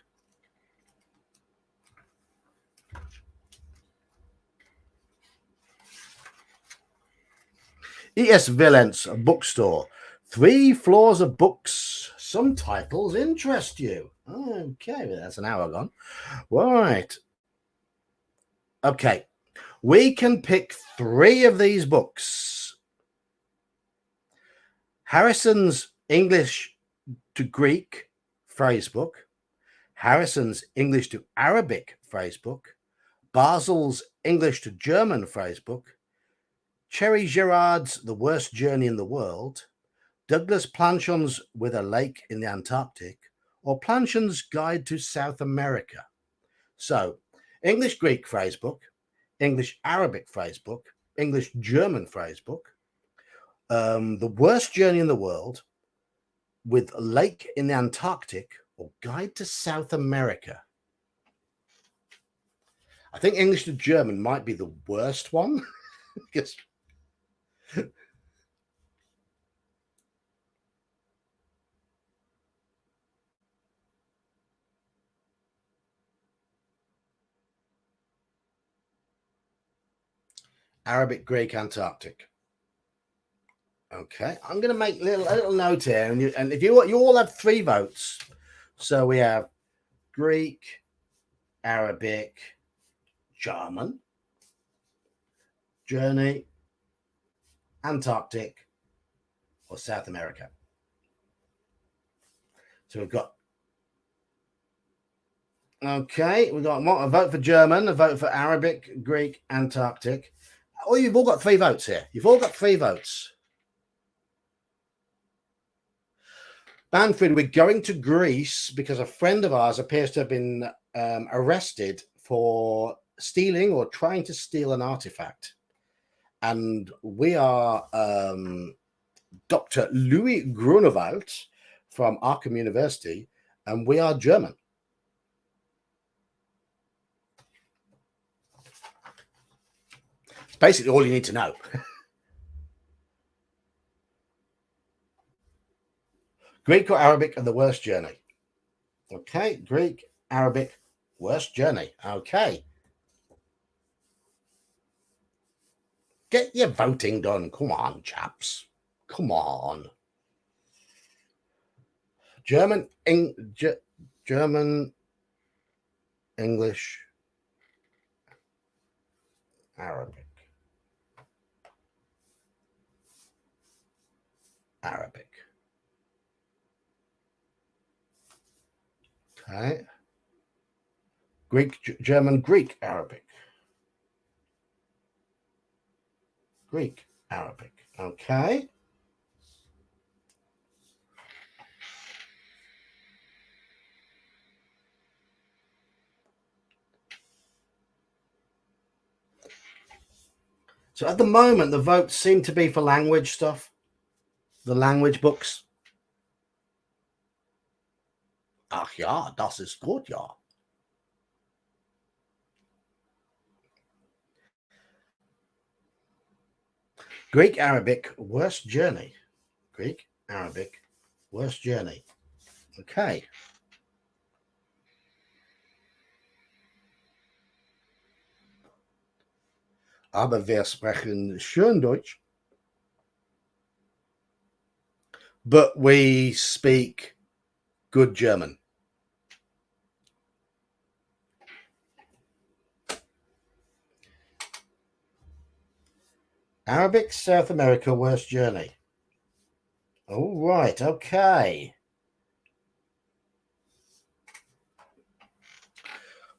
E.S. Wilentz, a bookstore. 3 floors of books. Some titles interest you. Okay, that's an hour gone. Right. Okay. We can pick 3 of these books. Harrison's English to Greek phrasebook, Harrison's English to Arabic phrasebook, Basil's English to German phrasebook, Cherry Gerard's The Worst Journey in the World, Douglas Planchon's With a Lake in the Antarctic, or Planchon's Guide to South America. So, English Greek phrasebook, English Arabic phrasebook, English German phrasebook, The Worst Journey in the World, With a Lake in the Antarctic, or Guide to South America. I think English to German might be the worst one. Because Arabic, Greek, Antarctic. Okay, I'm going to make a little note here, and if you all have 3 votes, so we have Greek, Arabic, German, Journey, Antarctic, or South America. So we've got we've got a vote for German, a vote for Arabic, Greek, Antarctic. Oh, you've all got 3 votes here. You've all got 3 votes. Manfred, we're going to Greece because a friend of ours appears to have been arrested for stealing or trying to steal an artifact. And we are Dr. Louis Grunewald from Arkham University, and we are German. It's basically all you need to know. Greek or Arabic and The Worst Journey. Okay, Greek, Arabic, Worst Journey. Okay. Get your voting done. Come on, chaps. Come on. German, English, Arabic. Arabic. Okay. Greek, German, Greek, Arabic. Greek, Arabic. Okay. So at the moment, the votes seem to be for language stuff, the language books. Ach ja, das ist gut, ja. Greek, Arabic, worst journey. Greek, Arabic, worst journey. Okay. Aber wir sprechen schön Deutsch. But we speak good German. Arabic, South America, worst journey. All right, okay.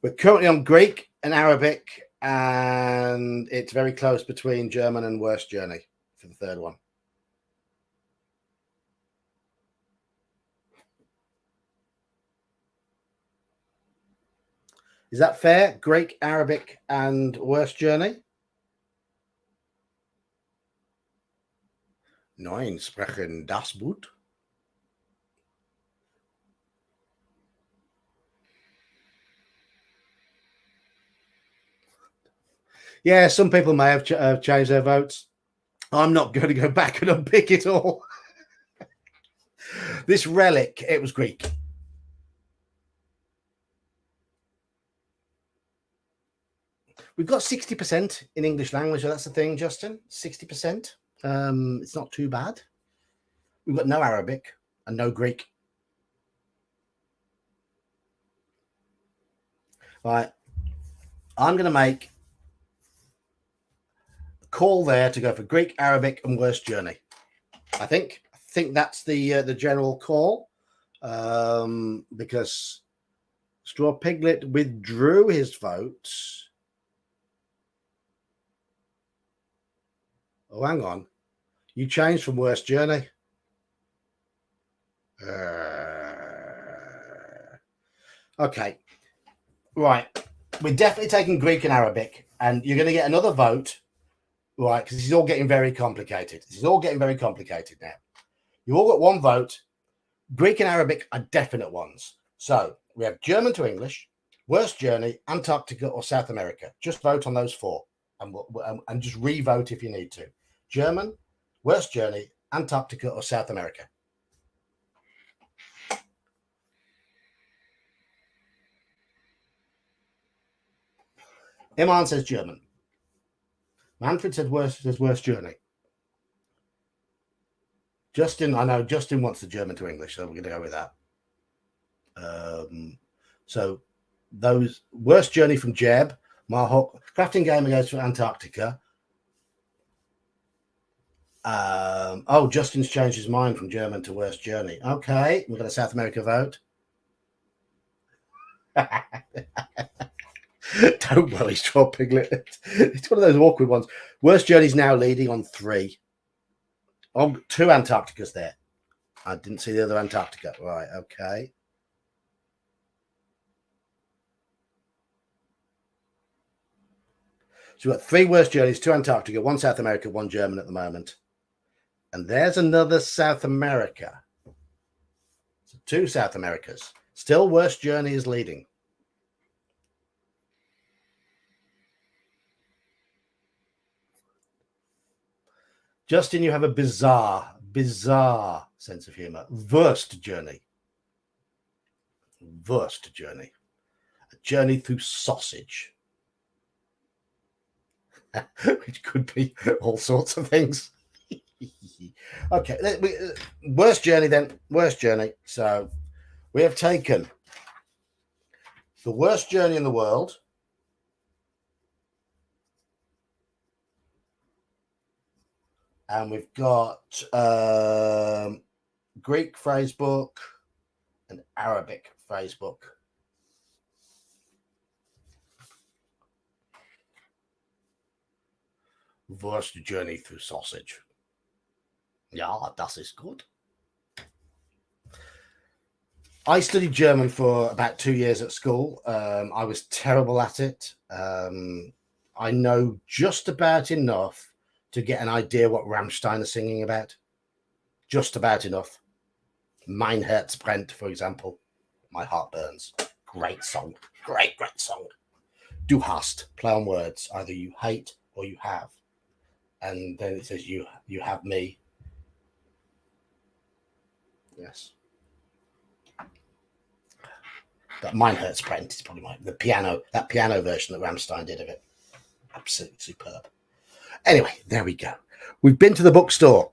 We're currently on Greek and Arabic, and it's very close between German and worst journey for the third one. Is that fair? Greek, Arabic, and worst journey? Nein, sprechen das Boot. Yeah, some people may have changed their votes. I'm not going to go back and unpick it all. This relic, it was Greek. We've got 60% in English language. So that's the thing, Justin. 60%. It's not too bad. We've got no Arabic and no Greek. Right. I'm going to make a call there to go for Greek, Arabic, and worst journey. I think that's the general call, because Straw Piglet withdrew his votes. Oh, hang on. You changed from worst journey. Okay. Right. We're definitely taking Greek and Arabic, and you're going to get another vote, right? Because this is all getting very complicated. This is all getting very complicated now. You all got one vote. Greek and Arabic are definite ones. So we have German to English, worst journey, Antarctica, or South America. Just vote on those four, and just re-vote if you need to. German, worst journey, Antarctica, or South America. Iman says German. Manfred says worst journey. Justin, I know Justin wants the German to English, so we're going to go with that. So those worst journey from Jeb, Marhawk, Crafting Gamer goes for Antarctica. Justin's changed his mind from German to worst journey. Okay, we've got a South America vote. Don't worry, Straw Piglet. It's one of those awkward ones. Worst journey's now leading on 3. Oh, 2 Antarcticas there. I didn't see the other Antarctica. Right, okay. So we've got 3 worst journeys, 2 Antarctica, 1 South America, 1 German at the moment. And there's another South America. So 2 South Americas. Still worst journey is leading. Justin, you have a bizarre sense of humor. Worst journey. Worst journey. A journey through sausage. Which could be all sorts of things. Okay, worst journey then. Worst journey. So we have taken The Worst Journey in the World. And we've got Greek phrase book and Arabic phrase book. Worst Journey Through Sausage. Ja, das ist gut. I studied German for about 2 years at school. I was terrible at it. I know just about enough to get an idea what Rammstein are singing about. Just about enough. Mein Herz brennt, for example. My heart burns. Great song. Great song. Du hast, play on words. Either you hate or you have. And then it says you have me. Yes. That Mein Herz brennt is probably that piano version that Rammstein did of it. Absolutely superb. Anyway, there we go. We've been to the bookstore.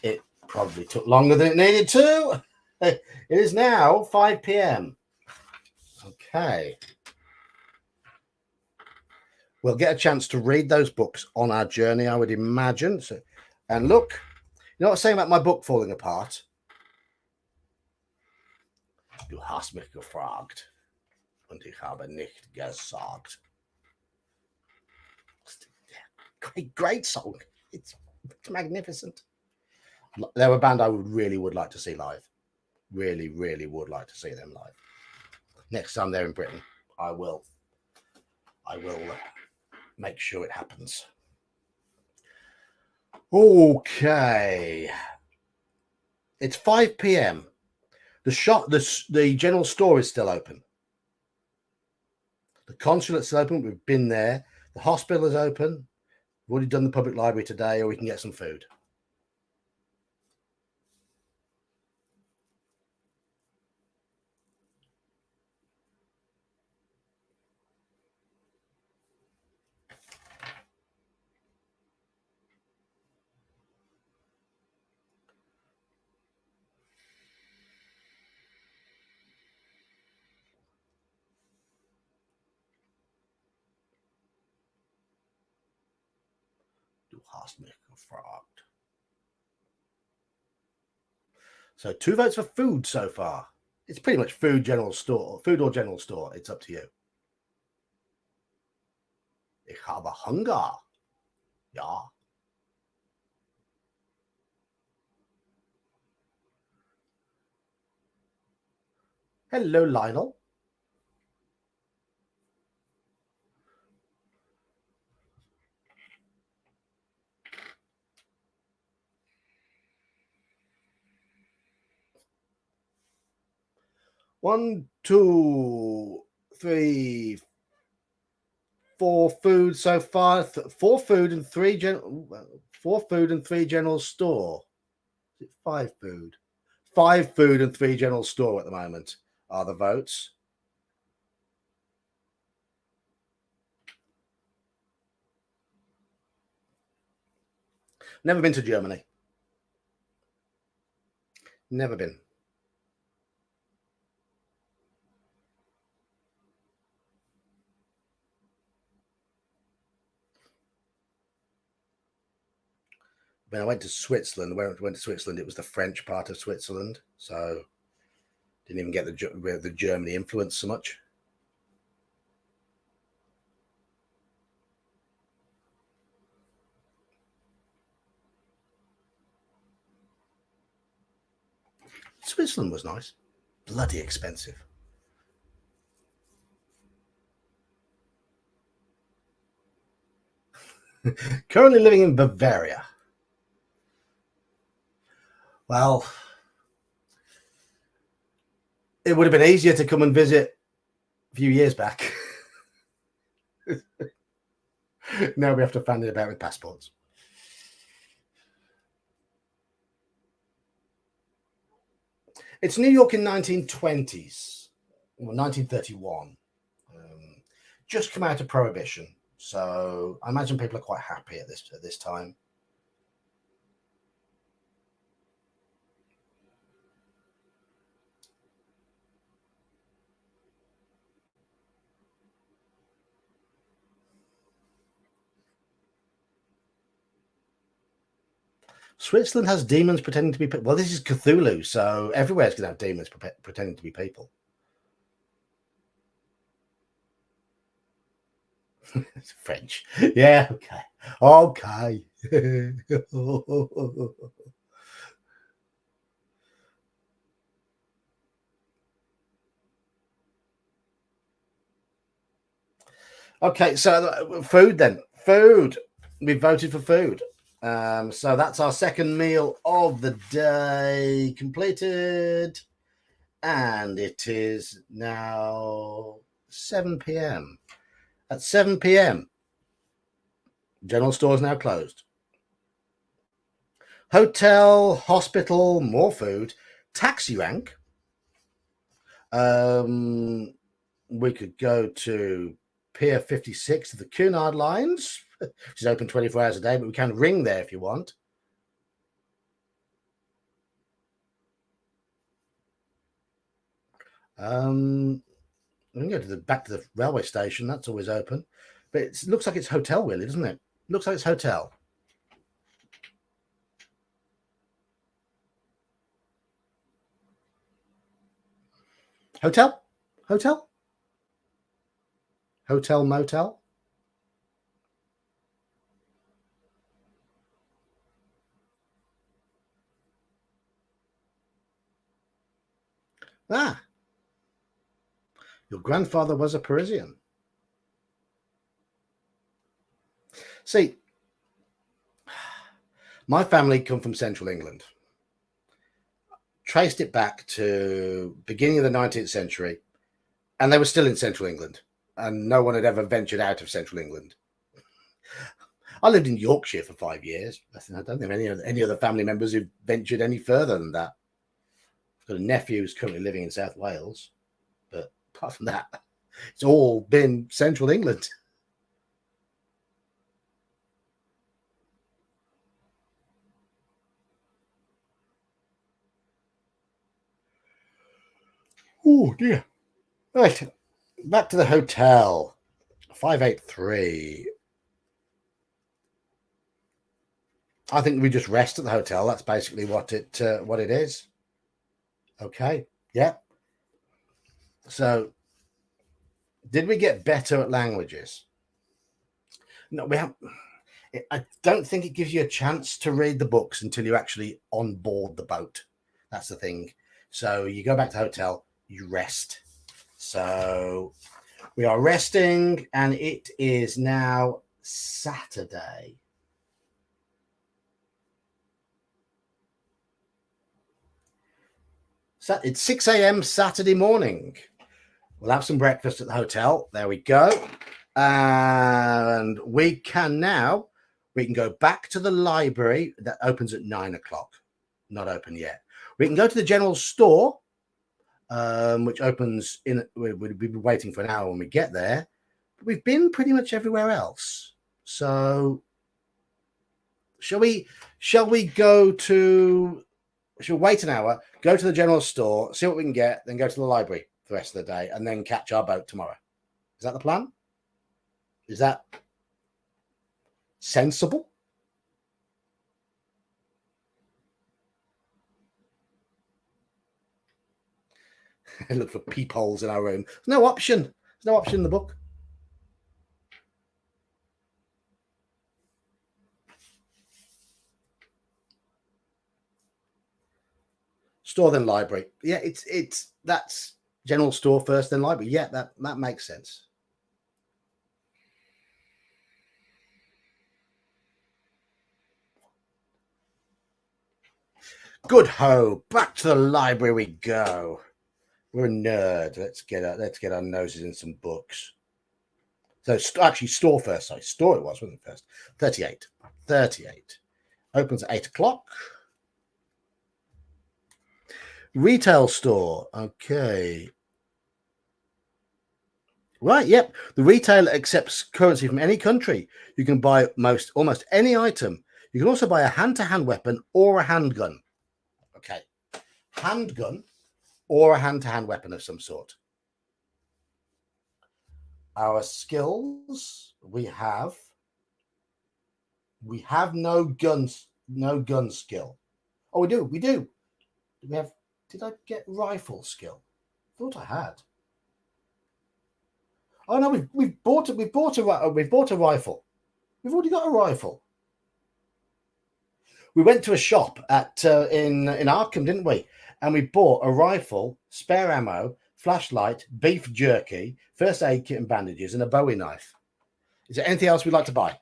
It probably took longer than it needed to. It is now 5 p.m. Okay. We'll get a chance to read those books on our journey, I would imagine. So, and look, you know what I'm saying about my book falling apart? Du hast mich gefragt und ich habe nicht gesagt. Great song. It's magnificent. They're a band I really would like to see live. Really would like to see them live. Next time they're in Britain, I will make sure it happens. Okay. It's 5 p.m. The general store is still open. The consulate's open. We've been there. The hospital is open. We've already done the public library today, or we can get some food. Du hast mich gefragt. So 2 votes for food so far. It's pretty much food or general store. It's up to you. Ich habe Hunger. Ja. Hello, Lionel. One, two, three, 4 food so far. 4 food and 3 general store. Is it 5 food? 5 food and 3 general store at the moment are the votes. Never been to Germany. Never been. When I went to Switzerland, it was the French part of Switzerland, so didn't even get the Germany influence so much. Switzerland was nice. Bloody expensive. Currently living in Bavaria. Well, it would have been easier to come and visit a few years back. Now we have to fan it about with passports. It's New York in 1920s, well, 1931. Just come out of Prohibition, so I imagine people are quite happy at this time. Switzerland has demons pretending to be people. Well, this is Cthulhu, so everywhere's going to have demons pretending to be people. It's French. Yeah, okay. Okay. Okay, so food then. Food. We voted for food. So that's our second meal of the day completed. And it is now 7 p.m. At 7 p.m., general store is now closed. Hotel, hospital, more food, taxi rank. We could go to Pier 56 of the Cunard Lines, which is open 24 hours a day, but we can ring there if you want. We can go to back to the railway station. That's always open, but it looks like it's hotel, really, doesn't it? Looks like it's hotel. Hotel, hotel, hotel, motel. Ah, your grandfather was a Parisian. See, my family come from central England. Traced it back to beginning of the 19th century, and they were still in central England, and no one had ever ventured out of central England. I lived in Yorkshire for 5 years. I don't think any other family members who've ventured any further than that. I've got a nephew who's currently living in South Wales, but apart from that, it's all been central England. Oh dear. Right, back to the hotel. 583. I think we just rest at the hotel. That's basically what it is. Okay. Yeah. So, did we get better at languages? No, we have. I don't think it gives you a chance to read the books until you're actually on board the boat. That's the thing. So you go back to the hotel, you rest. So we are resting, and it is now Saturday. So it's 6 a.m. Saturday morning. We'll have some breakfast at the hotel. There we go. And we can go back to the library that opens at 9 o'clock. Not open yet. We can go to the general store, which opens we'll be waiting for an hour when we get there. We've been pretty much everywhere else. So shall we wait an hour, go to the general store, see what we can get, then go to the library the rest of the day, and then catch our boat tomorrow? Is that the plan? Is that sensible? Look for peepholes in our room. There's no option. There's no option in the book. Store then library. Yeah, that's general store first, then library. Yeah, that makes sense. Good ho! Back to the library we go. We're a nerd. Let's get our noses in some books. So actually, store first. Sorry, store it was, wasn't it? First. 38. 38. Opens at 8 o'clock. Retail store. Okay. Right, yep. The retailer accepts currency from any country. You can buy almost any item. You can also buy a hand-to-hand weapon or a handgun. Okay. Handgun or a hand-to-hand weapon of some sort. Our skills, we have no guns. No gun skill. Oh, we do. We do. We have. Did I get rifle skill? Thought I had. Oh no, we've bought it. We've bought a rifle. We've already got a rifle. We went to a shop in Arkham, didn't we? And we bought a rifle, spare ammo, flashlight, beef jerky, first aid kit and bandages, and a Bowie knife. Is there anything else we'd like to buy?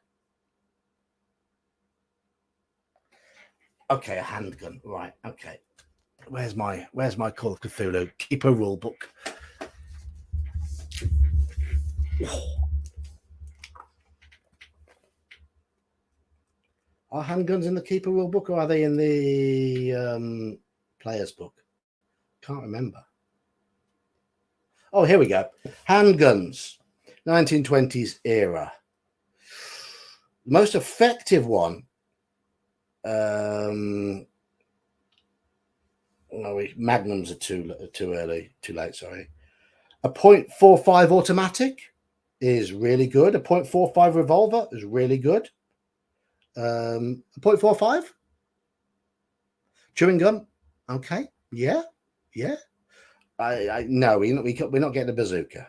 Okay, a handgun. Right. Okay. Where's my Call of Cthulhu Keeper rule book? Are handguns in the Keeper rule book, or are they in the player's book? Can't remember. Oh, here we go. Handguns, 1920s era. The most effective one. No, magnums are too late. Sorry. A .45 automatic is really good. A .45 revolver is really good. A .45 chewing gum. Okay. Yeah. I no, we're not getting a bazooka.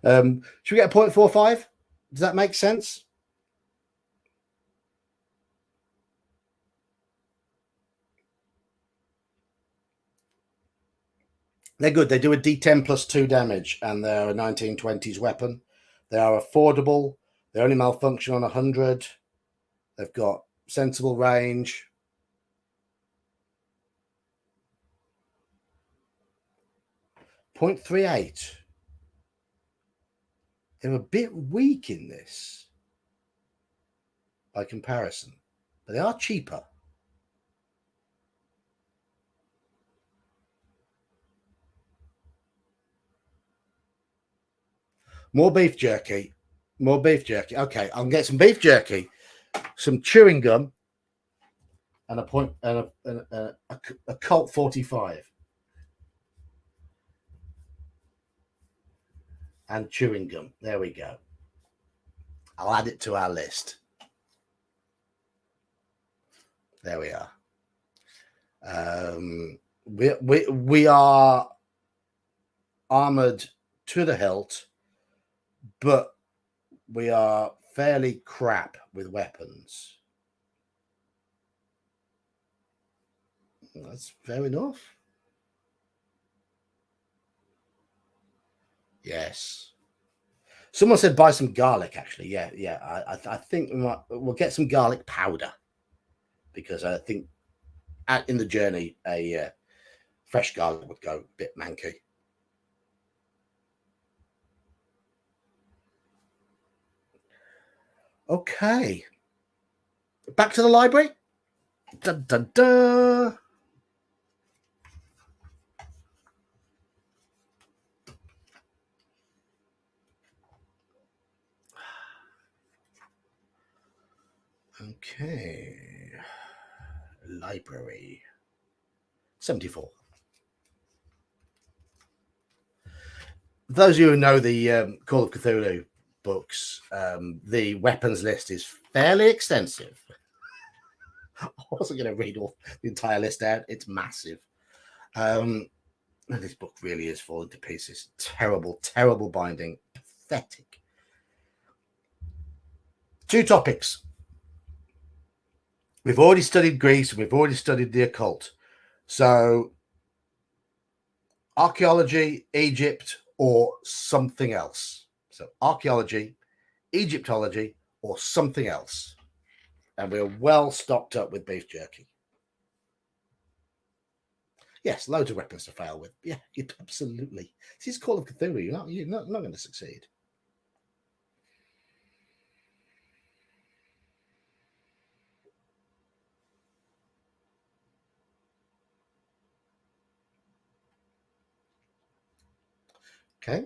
Should we get a .45? Does that make sense? They're good. They do a D10 plus 2 damage, and they're a 1920s weapon. They are affordable. They only malfunction on 100. They've got sensible range. .38. They're a bit weak in this by comparison, but they are cheaper. More beef jerky. Okay, I'll get some beef jerky, some chewing gum, and a Colt 45. And chewing gum. There we go. I'll add it to our list. There we are. We are armored to the hilt, but we are fairly crap with weapons. That's fair enough. Yes. Someone said buy some garlic. Actually, yeah. I think we'll get some garlic powder, because I think in the journey a fresh garlic would go a bit manky. Okay. Back to the library. Dun, dun, dun. Okay. Library. 74. Those of you who know the Call of Cthulhu books, the weapons list is fairly extensive. I wasn't going to read all the entire list out. It's massive. This book really is falling to pieces. Terrible, terrible binding. Pathetic. 2 topics. We've already studied Greece and we've already studied the occult. So, archaeology, Egypt, or something else. So, archaeology, Egyptology, or something else. And we're well stocked up with beef jerky. Yes, loads of weapons to fail with. Yeah, absolutely. This is Call of Cthulhu. You're not going to succeed. Okay.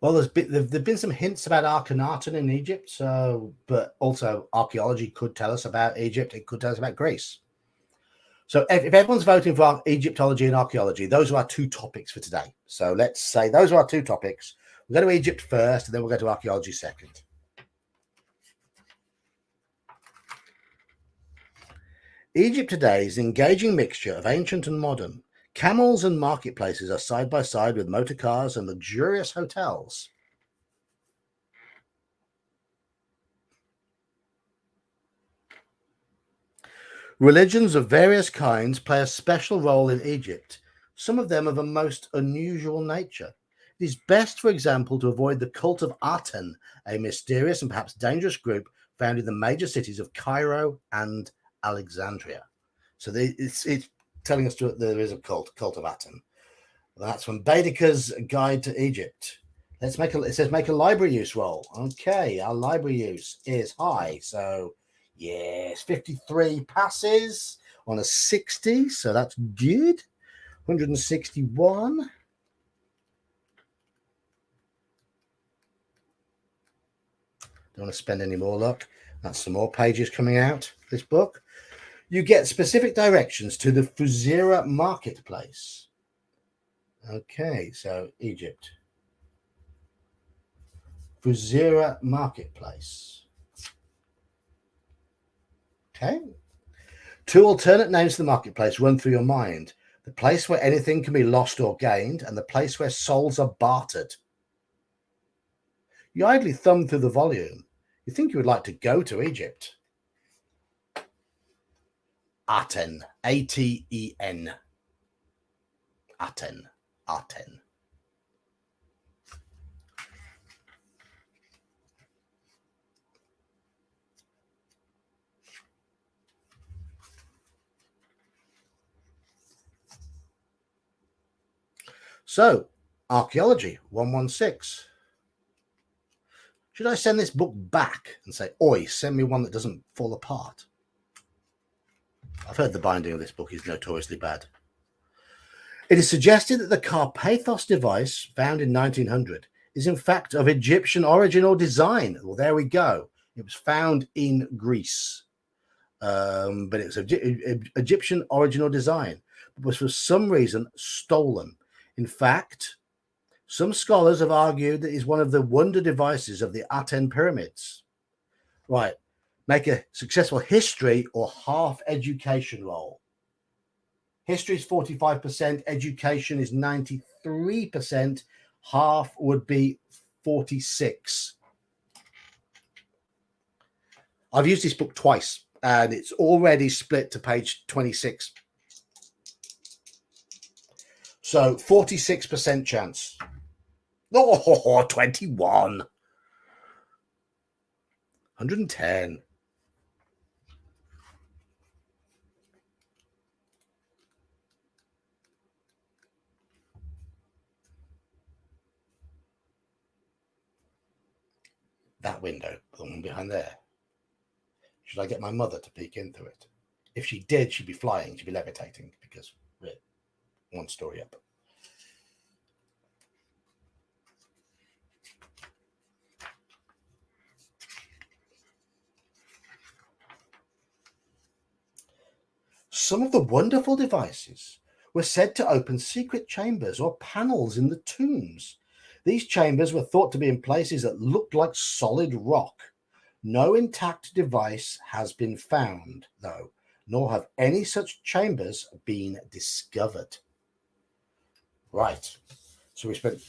Well, there've been some hints about Akhenaten in Egypt, so but also archaeology could tell us about Egypt. It could tell us about Greece. So if everyone's voting for Egyptology and archaeology, those are our two topics for today. So let's say those are our two topics. We'll go to Egypt first, and then we'll go to archaeology second. Egypt today is an engaging mixture of ancient and modern. Camels and marketplaces are side by side with motor cars and luxurious hotels. Religions of various kinds play a special role in Egypt, some of them of a most unusual nature. It is best, for example, to avoid the cult of Aten, a mysterious and perhaps dangerous group found in the major cities of Cairo and Alexandria. So it's telling us that there is a cult of Aten. That's from Baedeker's Guide to Egypt. It says make a library use roll. Okay, our library use is high. So yes, 53 passes on a 60. So that's good. 161. Don't want to spend any more luck. That's some more pages coming out, this book. You get specific directions to the Fuzira marketplace. Okay, so Egypt. Fuzira marketplace. Okay. Two alternate names to the marketplace run through your mind. The place where anything can be lost or gained, and the place where souls are bartered. You idly thumb through the volume. You think you would like to go to Egypt. Aten. Aten. Aten. Aten. So, archaeology 116. Should I send this book back and say, oi, send me one that doesn't fall apart? I've heard the binding of this book is notoriously bad. It is suggested that the Carpathos device found in 1900 is in fact of Egyptian origin or design. Well, there we go. It was found in Greece, but it was Egyptian origin or design, but was for some reason stolen. In fact, some scholars have argued that it is one of the wonder devices of the Aten pyramids. Right. Make a successful history or half education roll. History is 45%, education is 93%, half would be 46. I've used this book twice and it's already split to page 26. So 46% chance. Oh, 21. 110. That window, the one behind there. Should I get my mother to peek in through it? If she did, she'd be flying, she'd be levitating because we're one story up. Some of the wonderful devices were said to open secret chambers or panels in the tombs. These chambers were thought to be in places that looked like solid rock. No intact device has been found, though, nor have any such chambers been discovered. Right. So we spent,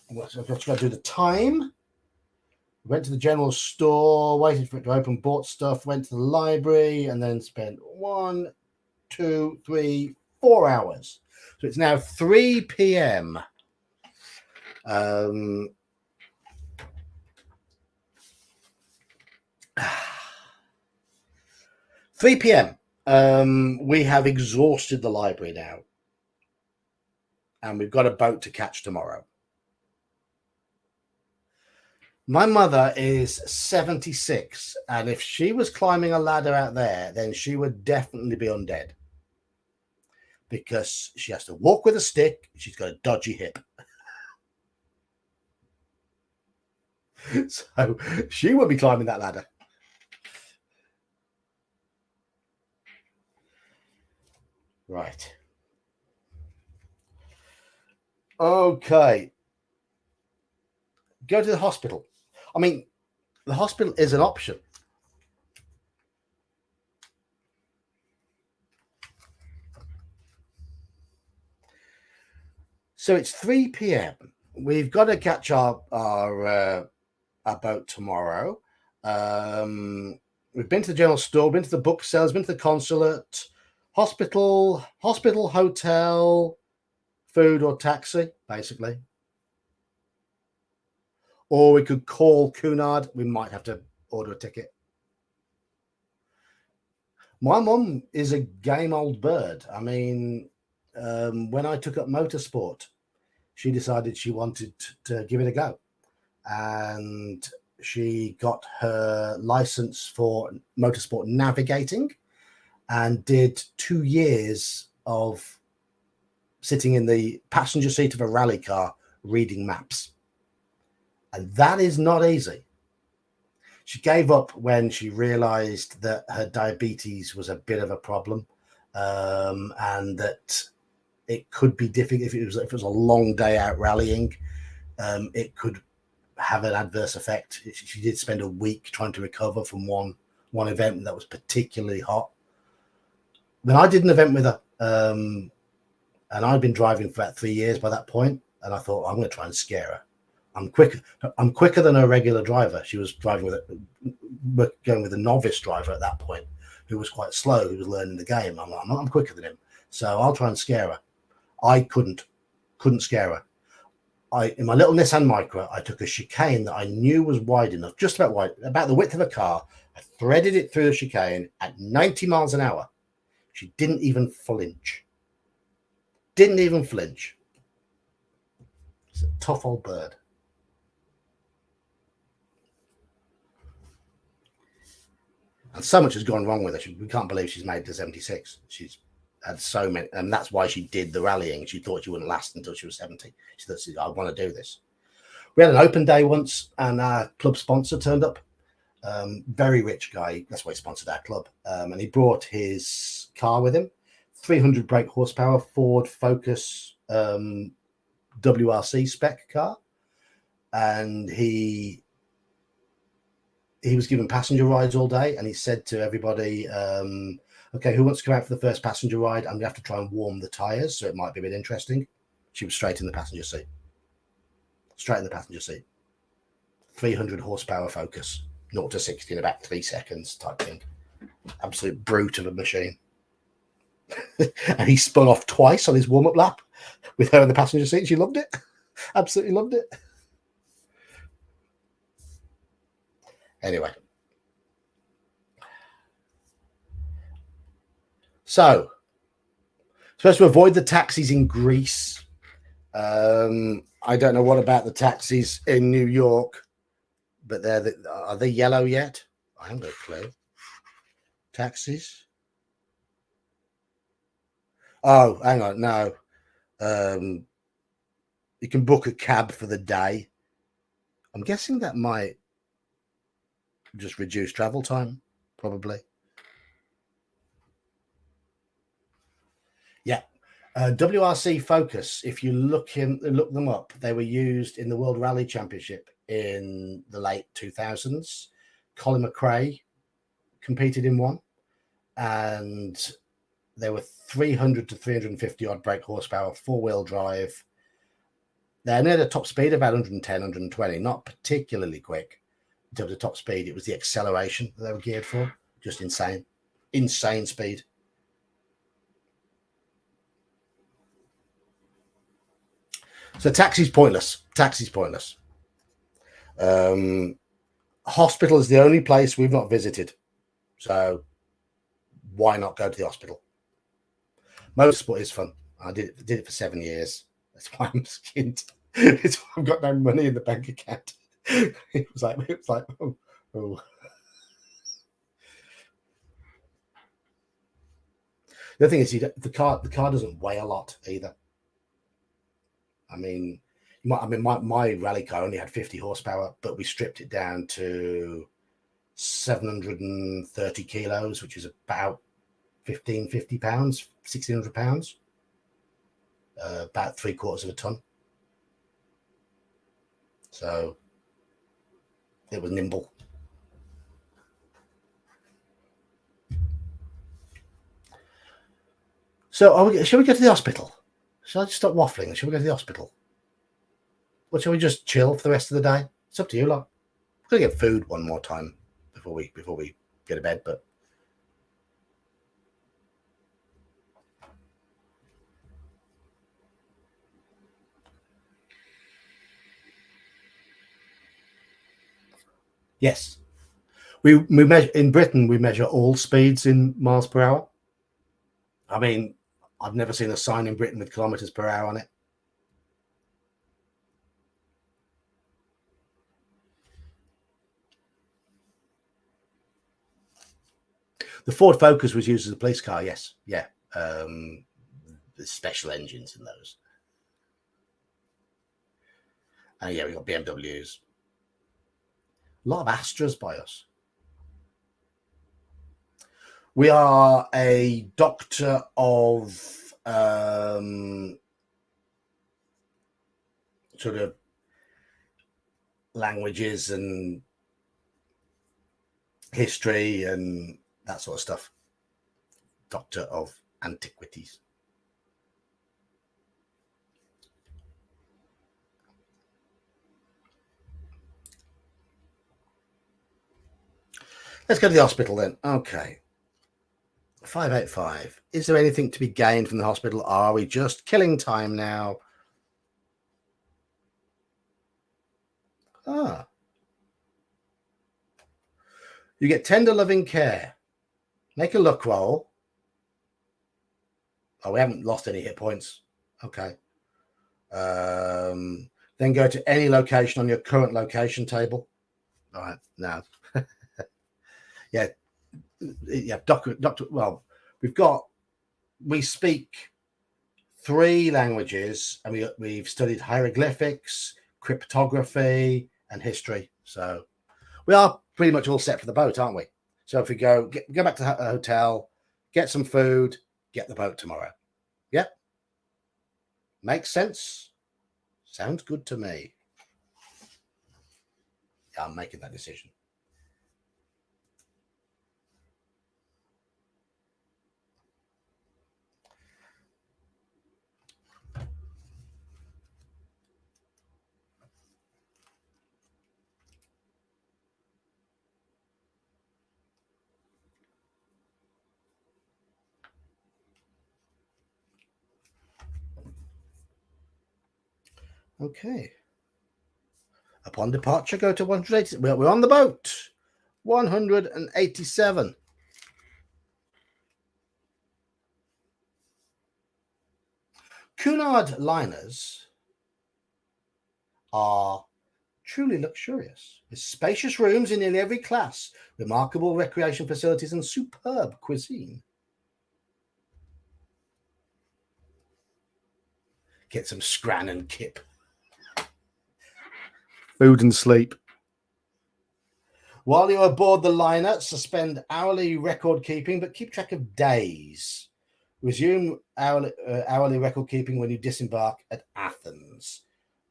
I've got to go do the time. Went to the general store, waited for it to open, bought stuff, went to the library, and then spent 1, 2, 3, 4 hours. So it's now 3 p.m. 3 p.m. We have exhausted the library now. And we've got a boat to catch tomorrow. My mother is 76, and if she was climbing a ladder out there, then she would definitely be undead. Because she has to walk with a stick, she's got a dodgy hip. So she will be climbing that ladder. Right. Okay. Go to the hospital. I mean, the hospital is an option. So it's 3 p.m. We've got to catch our boat tomorrow. We've been to the general store, been to the booksellers, been to the consulate, hospital, hotel, food or taxi, basically. Or we could call Cunard. We might have to order a ticket. My mum is a game old bird. I mean, when I took up motorsport, she decided she wanted to give it a go. And she got her license for motorsport navigating and did 2 years of sitting in the passenger seat of a rally car reading maps. And that is not easy. She gave up when she realized that her diabetes was a bit of a problem, and that it could be difficult if it was a long day out rallying. It could have an adverse effect. She did spend a week trying to recover from one event that was particularly hot. Then I did an event with her, and I'd been driving for about 3 years by that point, and I thought, I'm going to try and scare her. I'm quicker than a regular driver. She was going with a novice driver at that point, who was quite slow, who was learning the game. I'm quicker than him, so I'll try and scare her. I couldn't scare her. In my little Nissan Micra, I took a chicane that I knew was wide enough, just about wide, about the width of a car. I threaded it through the chicane at 90 miles an hour. She didn't even flinch. Didn't even flinch. It's a tough old bird. And so much has gone wrong with her. We can't believe she's made it to 76. She's had so many, and that's why she did the rallying. She thought she wouldn't last until she was 70. She thought, I want to do this. We had an open day once, and our club sponsor turned up. Very rich guy. That's why he sponsored our club. And he brought his car with him, 300 brake horsepower Ford Focus WRC spec car. And he was given passenger rides all day, and he said to everybody, okay, who wants to come out for the first passenger ride? I'm going to have to try and warm the tyres, so it might be a bit interesting. She was straight in the passenger seat. Straight in the passenger seat. 300 horsepower Focus, 0 to 60 in about 3 seconds type thing. Absolute brute of a machine. And he spun off twice on his warm-up lap with her in the passenger seat. She loved it. Absolutely loved it. Anyway. So, supposed to avoid the taxis in Greece. I don't know what about the taxis in New York, but are they yellow yet? I haven't got a clue. Taxis? Oh, hang on, no. You can book a cab for the day. I'm guessing that might just reduce travel time, probably. Yeah. WRC Focus, if you look them up, they were used in the World Rally Championship in the late 2000s. Colin McRae competed in one, and there were 300 to 350 odd brake horsepower, 4-wheel drive. They're near the top speed, about 110, 120, not particularly quick in terms of top speed. It was the acceleration that they were geared for. Just insane speed. So taxi's pointless. Hospital is the only place we've not visited. So why not go to the hospital? Motorsport is fun. I did it for 7 years. That's why I'm skint. It's why I've got no money in the bank account. It was like oh. The other thing is the car doesn't weigh a lot either. I mean, my rally car only had 50 horsepower, but we stripped it down to 730 kilos, which is about 1,550 pounds, 1,600 pounds, about 3/4 of a ton. So it was nimble. So shall we go to the hospital? Shall I just stop waffling? Shall we go to the hospital? Or shall we just chill for the rest of the day? It's up to you lot. We're gonna get food one more time before we go to bed, but yes. We measure in Britain, we measure all speeds in miles per hour. I mean, I've never seen a sign in Britain with kilometers per hour on it. The Ford Focus was used as a police car, yes. Yeah. There's special engines in those. And yeah, we got BMWs. A lot of Astras by us. We are a doctor of sort of languages and history and that sort of stuff. Doctor of Antiquities. Let's go to the hospital then. Okay. 585. Is there anything to be gained from the hospital? Are we just killing time now? Ah. You get tender loving care. Make a luck roll. Oh, we haven't lost any hit points. Okay. Then go to any location on your current location table. All right. Now. Yeah. Yeah. Doctor. Well, we speak 3 languages, and we've studied hieroglyphics, cryptography, and history. So we are pretty much all set for the boat, aren't we? So if we go back to the hotel, get some food, get the boat tomorrow. Yeah. Makes sense. Sounds good to me. Yeah, I'm making that decision. Okay. Upon departure, go to 180. We're on the boat. 187. Cunard liners are truly luxurious, with spacious rooms in nearly every class, remarkable recreation facilities, and superb cuisine. Get some scran and kip. Food and sleep. While you're aboard the liner, suspend hourly record keeping, but keep track of days. Resume hourly record keeping when you disembark at Athens.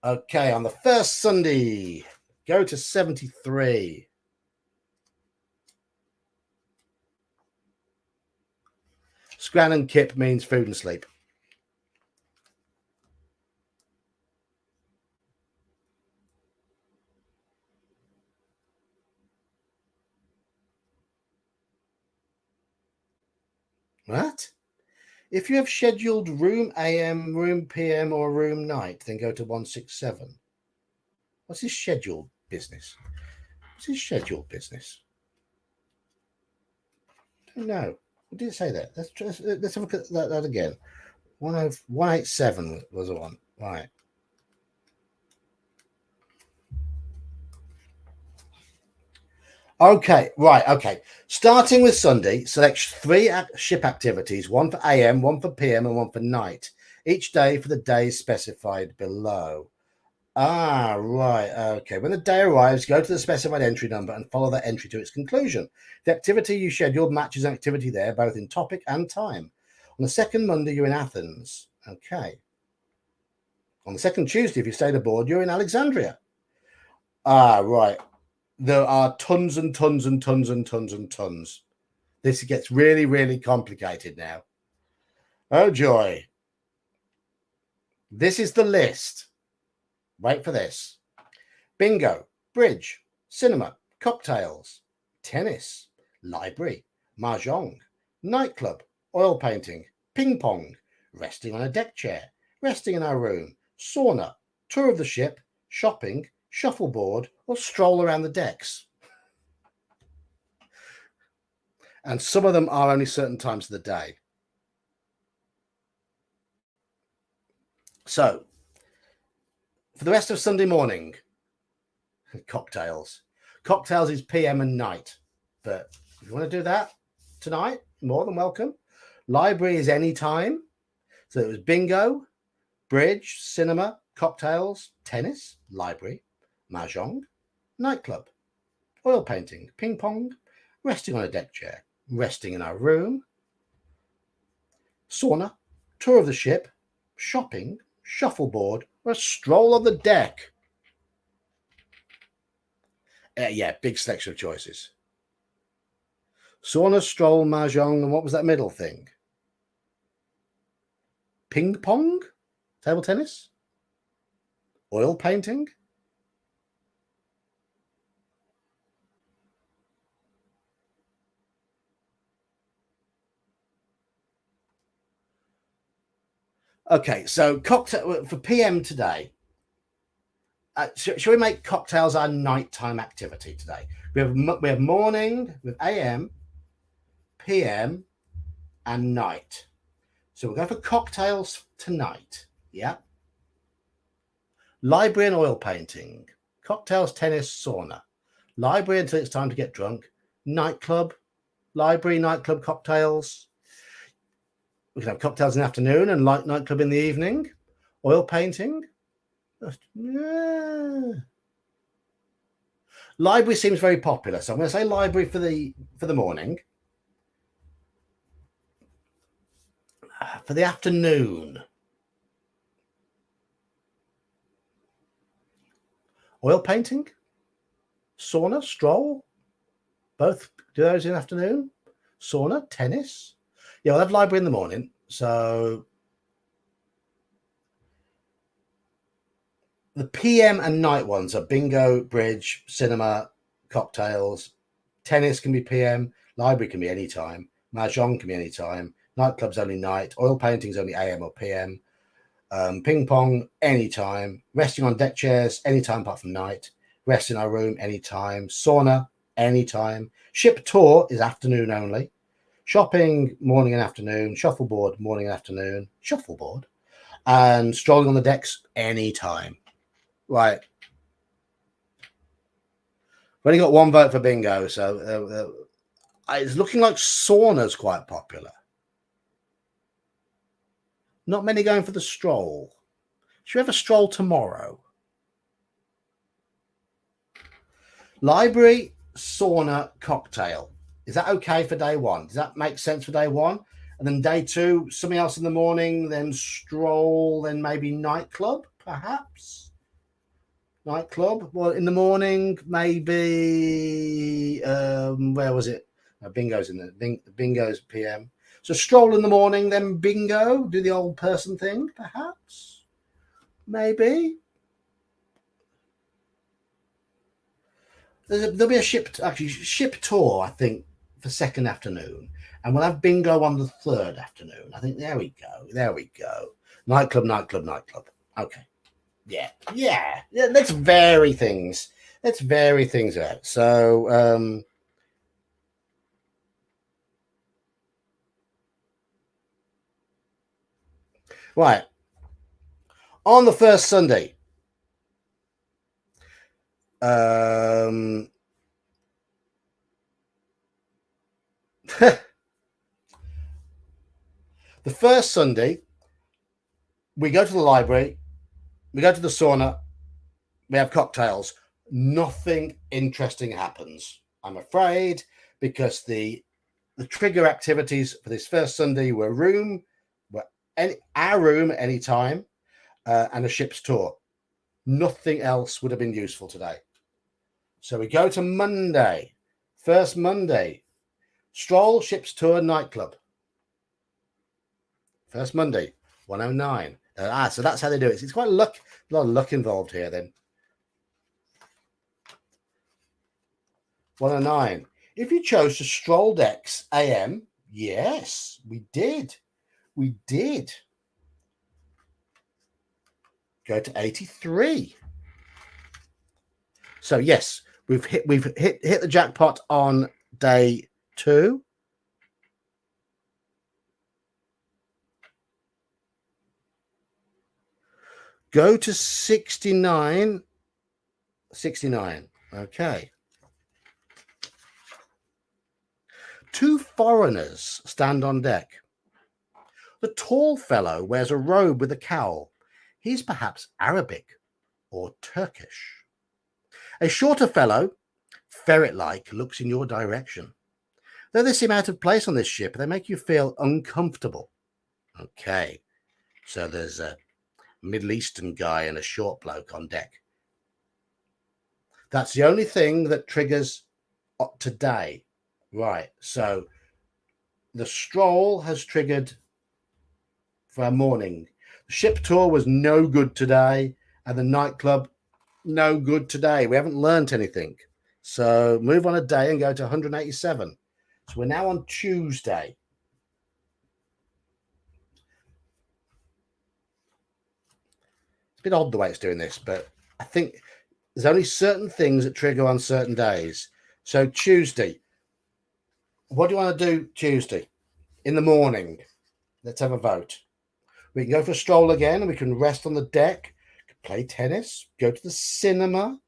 Okay, on the first Sunday, go to 73. Scran and kip means food and sleep. What? If you have scheduled room AM, room PM, or room night, then go to 167. What's his scheduled business? What's his scheduled business? I don't know. What did it say there? Let's have a look at that again. 187 was the one. Right. Okay, right, okay. Starting with Sunday, select 3 ship activities, 1 for AM, 1 for PM, and 1 for night, each day for the days specified below. Ah, right. Okay. When the day arrives, go to the specified entry number and follow that entry to its conclusion. The activity you scheduled matches an activity there, both in topic and time. On the second Monday, you're in Athens. Okay. On the second Tuesday, if you stayed aboard, you're in Alexandria. Ah, right. There are tons and tons and tons and tons and tons. This gets really, really complicated now. Oh, joy. This is the list. Wait for this. Bingo, bridge, cinema, cocktails, tennis, library, mahjong, nightclub, oil painting, ping pong, resting on a deck chair, resting in our room, sauna, tour of the ship, shopping, shuffleboard, or stroll around the decks. And some of them are only certain times of the day. So, for the rest of Sunday morning, cocktails. Cocktails is PM and night. But if you want to do that tonight, more than welcome. Library is any time. So it was bingo, bridge, cinema, cocktails, tennis, library, mahjong, nightclub, oil painting, ping pong, resting on a deck chair, resting in our room, sauna, tour of the ship, shopping, shuffleboard, or a stroll on the deck. Yeah, big selection of choices. Sauna, stroll, mahjong, and what was that middle thing? Ping pong? Table tennis? Oil painting? Okay, so cocktail for PM today. Shall we make cocktails our nighttime activity today? We have morning with AM, PM, and night. So we'll go for cocktails tonight. Yeah. Library and oil painting. Cocktails, tennis, sauna. Library until it's time to get drunk. Nightclub, library, nightclub, cocktails. We can have cocktails in the afternoon and light nightclub in the evening. Oil painting. Yeah. Library seems very popular, so I'm going to say library for the morning. For the afternoon, oil painting, sauna, stroll, both do those in the afternoon. Sauna, tennis. Yeah, we'll have library in the morning. So the PM and night ones are bingo, bridge, cinema, cocktails. Tennis can be PM, library can be any time, mahjong can be any time, nightclub's only night, oil painting's only AM or PM, ping pong anytime, resting on deck chairs anytime apart from night, rest in our room anytime, sauna anytime, ship tour is afternoon only, shopping morning and afternoon, shuffleboard morning and afternoon, shuffleboard, and strolling on the decks anytime. Right. We've only got one vote for bingo, so it's looking like sauna's quite popular. Not many going for the stroll. Should we have a stroll tomorrow? Library, sauna, cocktail. Is that okay for day one? Does that make sense for day one? And then day two, something else in the morning, then stroll, then maybe nightclub, perhaps? Nightclub. Well, in the morning, maybe where was it? Bingo's in the bingo's PM. So stroll in the morning, then bingo. Do the old person thing, perhaps. Maybe. There'll be a ship tour, I think, for second afternoon, and we'll have bingo on the third afternoon. I think there we go. Nightclub. Okay. Yeah. Let's vary things. Out. So, right. On the first Sunday, the first Sunday, we go to the library, we go to the sauna, we have cocktails. Nothing interesting happens, I'm afraid, because the trigger activities for this first Sunday were our room at any time, and a ship's tour. Nothing else would have been useful today. So we go to Monday. First Monday, stroll, ship's tour, nightclub. First Monday, 109. So that's how they do it. It's quite a lot of luck involved here then. 109. If you chose to stroll decks AM, yes, we did. We did. Go to 83. So yes, we've hit the jackpot on day 2. Go to 69. 69. Okay. 2 foreigners stand on deck. The tall fellow wears a robe with a cowl. He's perhaps Arabic or Turkish. A shorter fellow, ferret-like, looks in your direction. Though they seem out of place on this ship, they make you feel uncomfortable. Okay, so there's a Middle Eastern guy and a short bloke on deck. That's the only thing that triggers today. Right, so the stroll has triggered for our morning. The ship tour was no good today, and the nightclub, no good today. We haven't learnt anything. So move on a day and go to 187. So we're now on Tuesday. It's a bit odd the way it's doing this, but I think there's only certain things that trigger on certain days. So Tuesday, what do you want to do Tuesday? In the morning, let's have a vote. We can go for a stroll again, and we can rest on the deck, play tennis, go to the cinema,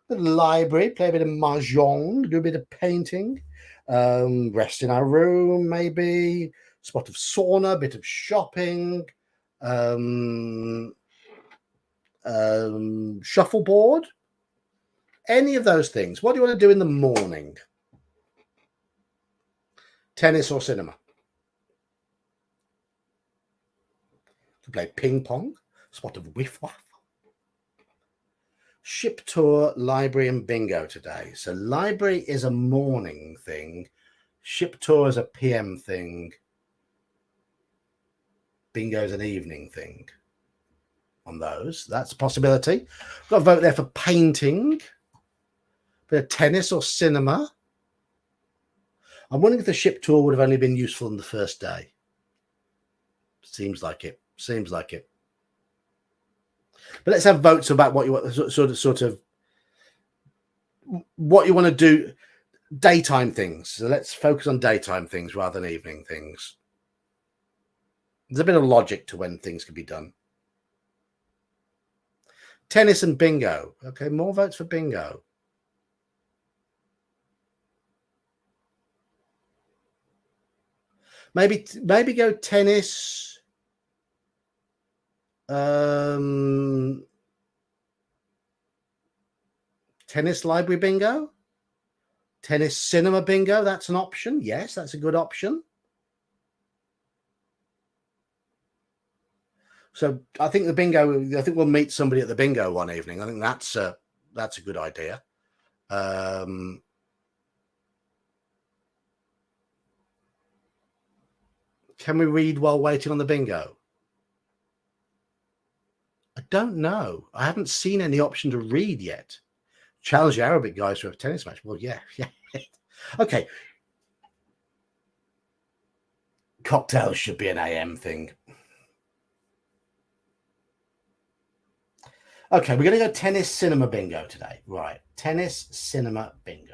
the library, play a bit of mahjong, do a bit of painting, rest in our room, maybe, spot of sauna, a bit of shopping, shuffleboard, any of those things. What do you want to do in the morning? Tennis or cinema? To play ping pong, spot of whiff waff. Ship tour, library, and bingo today. So library is a morning thing. Ship tour is a PM thing. Bingo is an evening thing. On those, that's a possibility. Got a vote there for painting. Bit of tennis or cinema. I'm wondering if the ship tour would have only been useful on the first day. Seems like it. Seems like it. But let's have votes about what you want, sort of what you want to do. Daytime things. So let's focus on daytime things rather than evening things. There's a bit of logic to when things can be done. Tennis and bingo. Okay, more votes for bingo. Maybe go tennis. Tennis library bingo. Tennis cinema bingo. That's an option. Yes, that's a good option. So I think the bingo. I think we'll meet somebody at the bingo one evening. I think that's a good idea. Can we read while waiting on the bingo? I don't know. I haven't seen any option to read yet. Challenge the Arabic guys for a tennis match. Well, yeah. Okay. Cocktails should be an AM thing. Okay, we're going to go tennis cinema bingo today. Right. Tennis cinema bingo.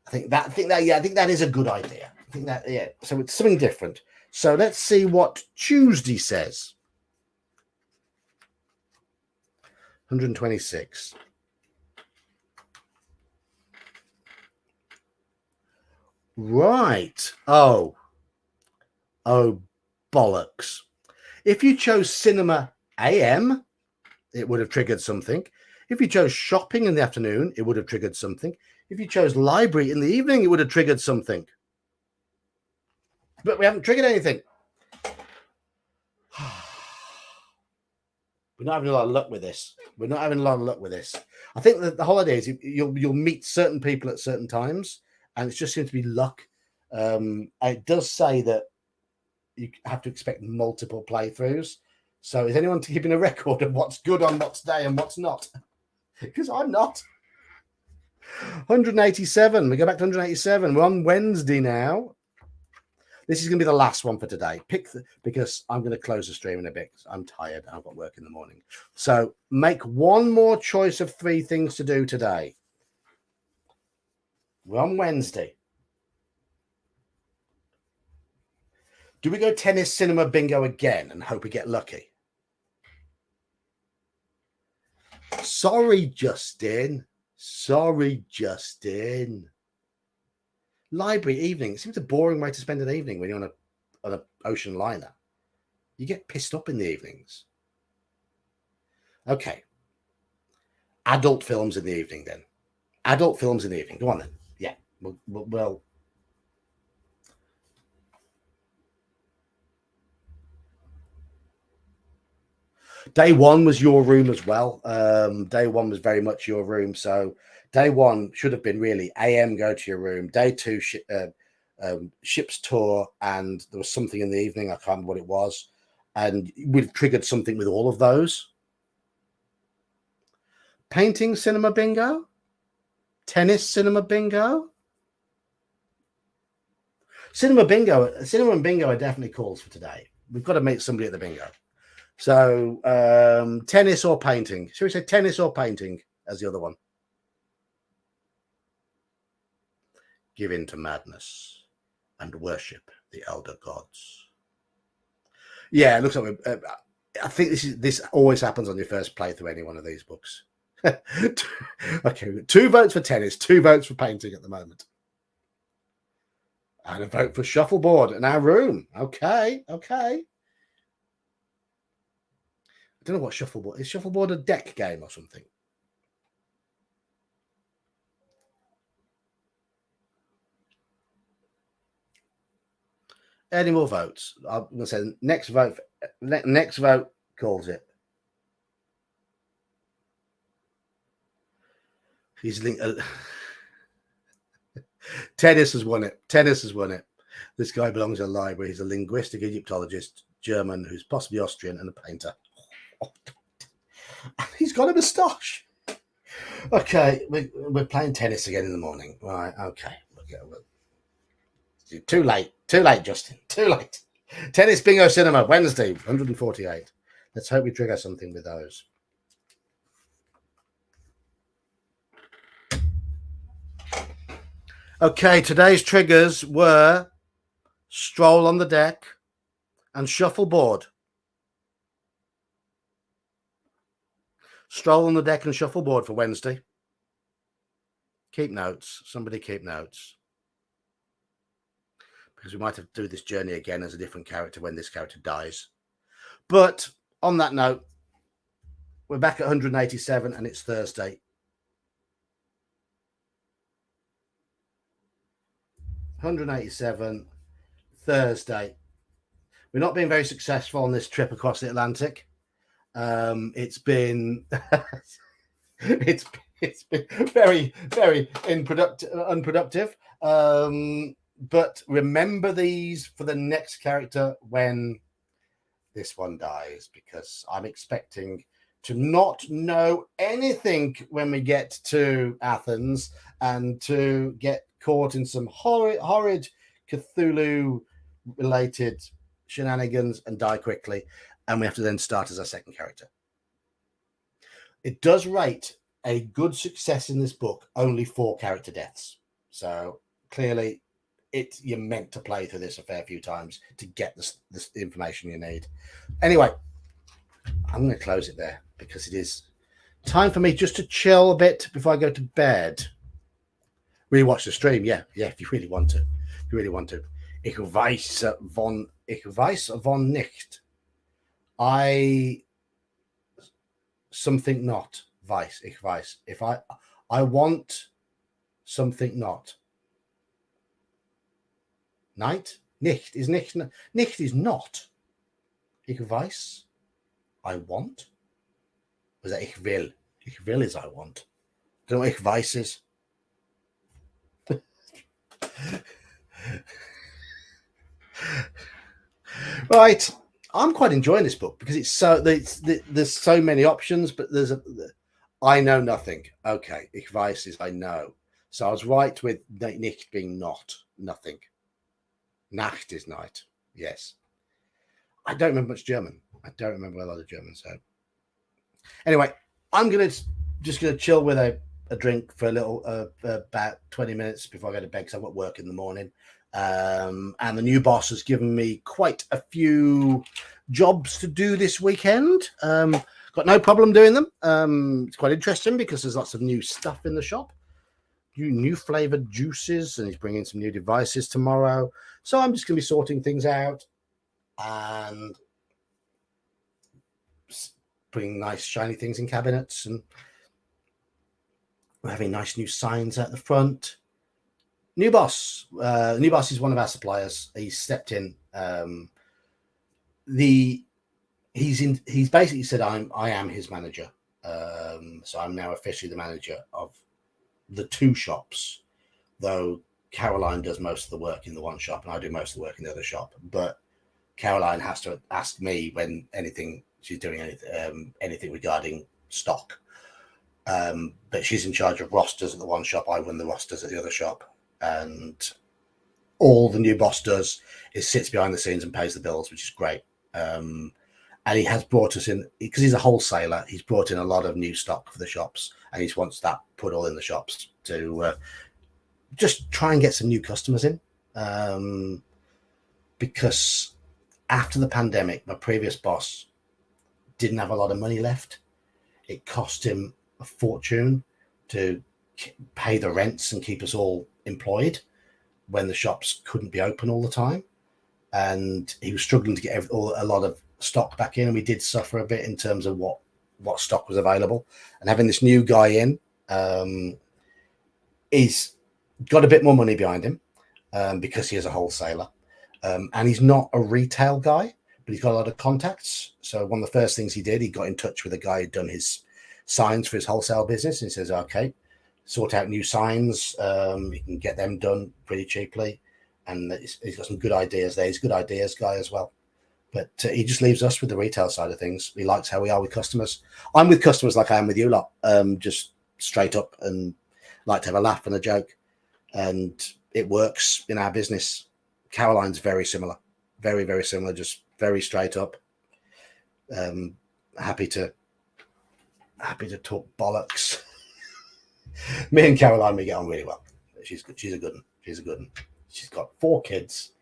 I think that is a good idea. I think that, yeah. So it's something different. So let's see what Tuesday says. 126. Right. Oh, bollocks. If you chose cinema AM, it would have triggered something. If you chose shopping in the afternoon, it would have triggered something. If you chose library in the evening, it would have triggered something. But we haven't triggered anything. We're not having a lot of luck with this. I think that the holidays, you'll meet certain people at certain times, and it just seems to be luck. It does say that you have to expect multiple playthroughs. So is anyone keeping a record of what's good on what's day and what's not? Because I'm not. 187. We go back to 187. We're on Wednesday now. This is going to be the last one for today. Because I'm going to close the stream in a bit. I'm tired. I've got work in the morning. So make one more choice of 3 things to do today. We're on Wednesday. Do we go tennis, cinema, bingo again and hope we get lucky? Sorry, Justin. Library evening. It seems a boring way to spend an evening when you're on an ocean liner. You get pissed up in the evenings. Okay. Adult films in the evening then. Adult films in the evening. Go on then. Yeah. Well. Day one was your room as well. Day one was very much your room. So day one should have been really AM, go to your room. Day two, ship's tour, and there was something in the evening. I can't remember what it was. And we've triggered something with all of those. Painting, cinema, bingo. Tennis, cinema, bingo. Cinema and bingo are definitely calls for today. We've got to meet somebody at the bingo. So tennis or painting. Should we say tennis or painting as the other one? Give in to madness and worship the elder gods. Yeah, it looks like I think this always happens on your first playthrough any one of these books. Okay, 2 votes for tennis, 2 votes for painting at the moment. And a vote for shuffleboard in our room. Okay. I don't know what shuffleboard is. Shuffleboard a deck game or something? Any more votes? I'm going to say next vote. Next vote calls it. Tennis has won it. This guy belongs to a library. He's a linguistic Egyptologist, German, who's possibly Austrian, and a painter. He's got a moustache. Okay, we're playing tennis again in the morning. Right, okay. Too late, Justin. Too late. Tennis, bingo, cinema, Wednesday, 148. Let's hope we trigger something with those. Okay, today's triggers were stroll on the deck and shuffleboard. Stroll on the deck and shuffleboard for Wednesday. Keep notes. Somebody keep notes. Because we might have to do this journey again as a different character when this character dies. But on that note, we're back at 187 and it's Thursday. 187, Thursday. We're not being very successful on this trip across the Atlantic. It's been it's been very, very unproductive. But remember these for the next character when this one dies, because I'm expecting to not know anything when we get to Athens and to get caught in some horrid Cthulhu-related shenanigans and die quickly, and we have to then start as our second character. It does rate a good success in this book, only 4 character deaths. So clearly you're meant to play through this a fair few times to get this information you need. Anyway, I'm going to close it there because it is time for me just to chill a bit before I go to bed. Rewatch the stream, yeah, if you really want to. Ich weiß von nicht. something not. Weiß, ich weiß. If I want something not. Night? Nicht is nicht. Nicht is not. Ich weiß. I want. Was that ich will? Ich will is I want. Don't know what ich weiß is. Right. I'm quite enjoying this book because there's so many options, but I know nothing. Okay, ich weiß is I know. So I was right with nicht being not, nothing. Nacht is night. Yes. I don't remember much German. I don't remember a lot of German. So anyway, I'm just gonna chill with a drink for a little about 20 minutes before I go to bed because I've got work in the morning. And the new boss has given me quite a few jobs to do this weekend. Got no problem doing them. It's quite interesting because there's lots of new stuff in the shop, new flavored juices, and he's bringing some new devices tomorrow. So I'm just going to be sorting things out and putting nice shiny things in cabinets, and we're having nice new signs out the front. New boss is one of our suppliers. He's stepped in. He's basically said I am his manager. So I'm now officially the manager of the two shops, though Caroline does most of the work in the one shop and I do most of the work in the other shop. But Caroline has to ask me when she's doing anything regarding stock. But she's in charge of rosters at the one shop. I run the rosters at the other shop. And all the new boss does is sits behind the scenes and pays the bills, which is great. And he has brought us in, because he's a wholesaler, he's brought in a lot of new stock for the shops, and he wants that put all in the shops to just try and get some new customers in. Because after the pandemic, my previous boss didn't have a lot of money left. It cost him a fortune to pay the rents and keep us all employed when the shops couldn't be open all the time, and he was struggling to get a lot of stock back in, and we did suffer a bit in terms of what stock was available. And having this new guy in, he's got a bit more money behind him because he is a wholesaler, and he's not a retail guy, but he's got a lot of contacts. So one of the first things he did, he got in touch with a guy who'd done his signs for his wholesale business, and he says, okay, sort out new signs. You can get them done pretty cheaply, and he's got some good ideas there. He's a good ideas guy as well, but he just leaves us with the retail side of things. He likes how we are with customers. I'm with customers like I am with you lot, just straight up, and like to have a laugh and a joke, and it works in our business. Caroline's very similar, very, very similar, just very straight up. Happy to talk bollocks. Me and Caroline, we get on really well. She's good. She's a good one. She's a good one. She's got 4 kids,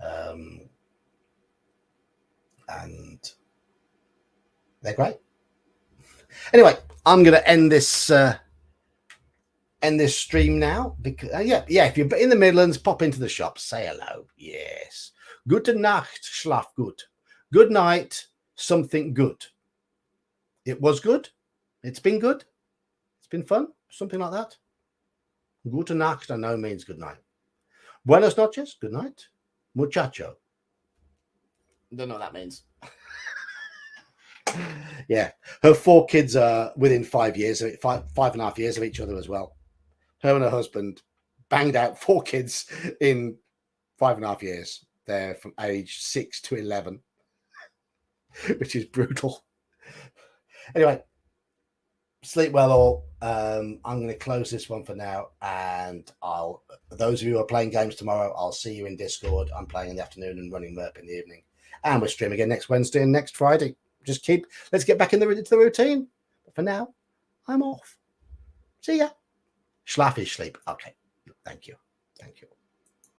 and they're great. Anyway, I'm going to end this stream now because if you're in the Midlands, pop into the shop, say hello. Yes. Gute Nacht, schlaf gut. Good night, something good. It was good. It's been good. It's been fun. Something like that. Gute Nacht, I know, means good night. Buenas noches, good night. Muchacho. Don't know what that means. Yeah. Her 4 kids are within 5 years, 5.5 years of each other as well. Her and her husband banged out 4 kids in 5.5 years. They're from age 6 to 11, which is brutal. Anyway, sleep well all. I'm going to close this one for now, and those of you who are playing games tomorrow, I'll see you in Discord. I'm playing in the afternoon and running MERP in the evening, and we'll stream again next Wednesday and next Friday. Let's get back into the routine. But for now, I'm off. See ya. Schlaf is sleep. Okay. Thank you.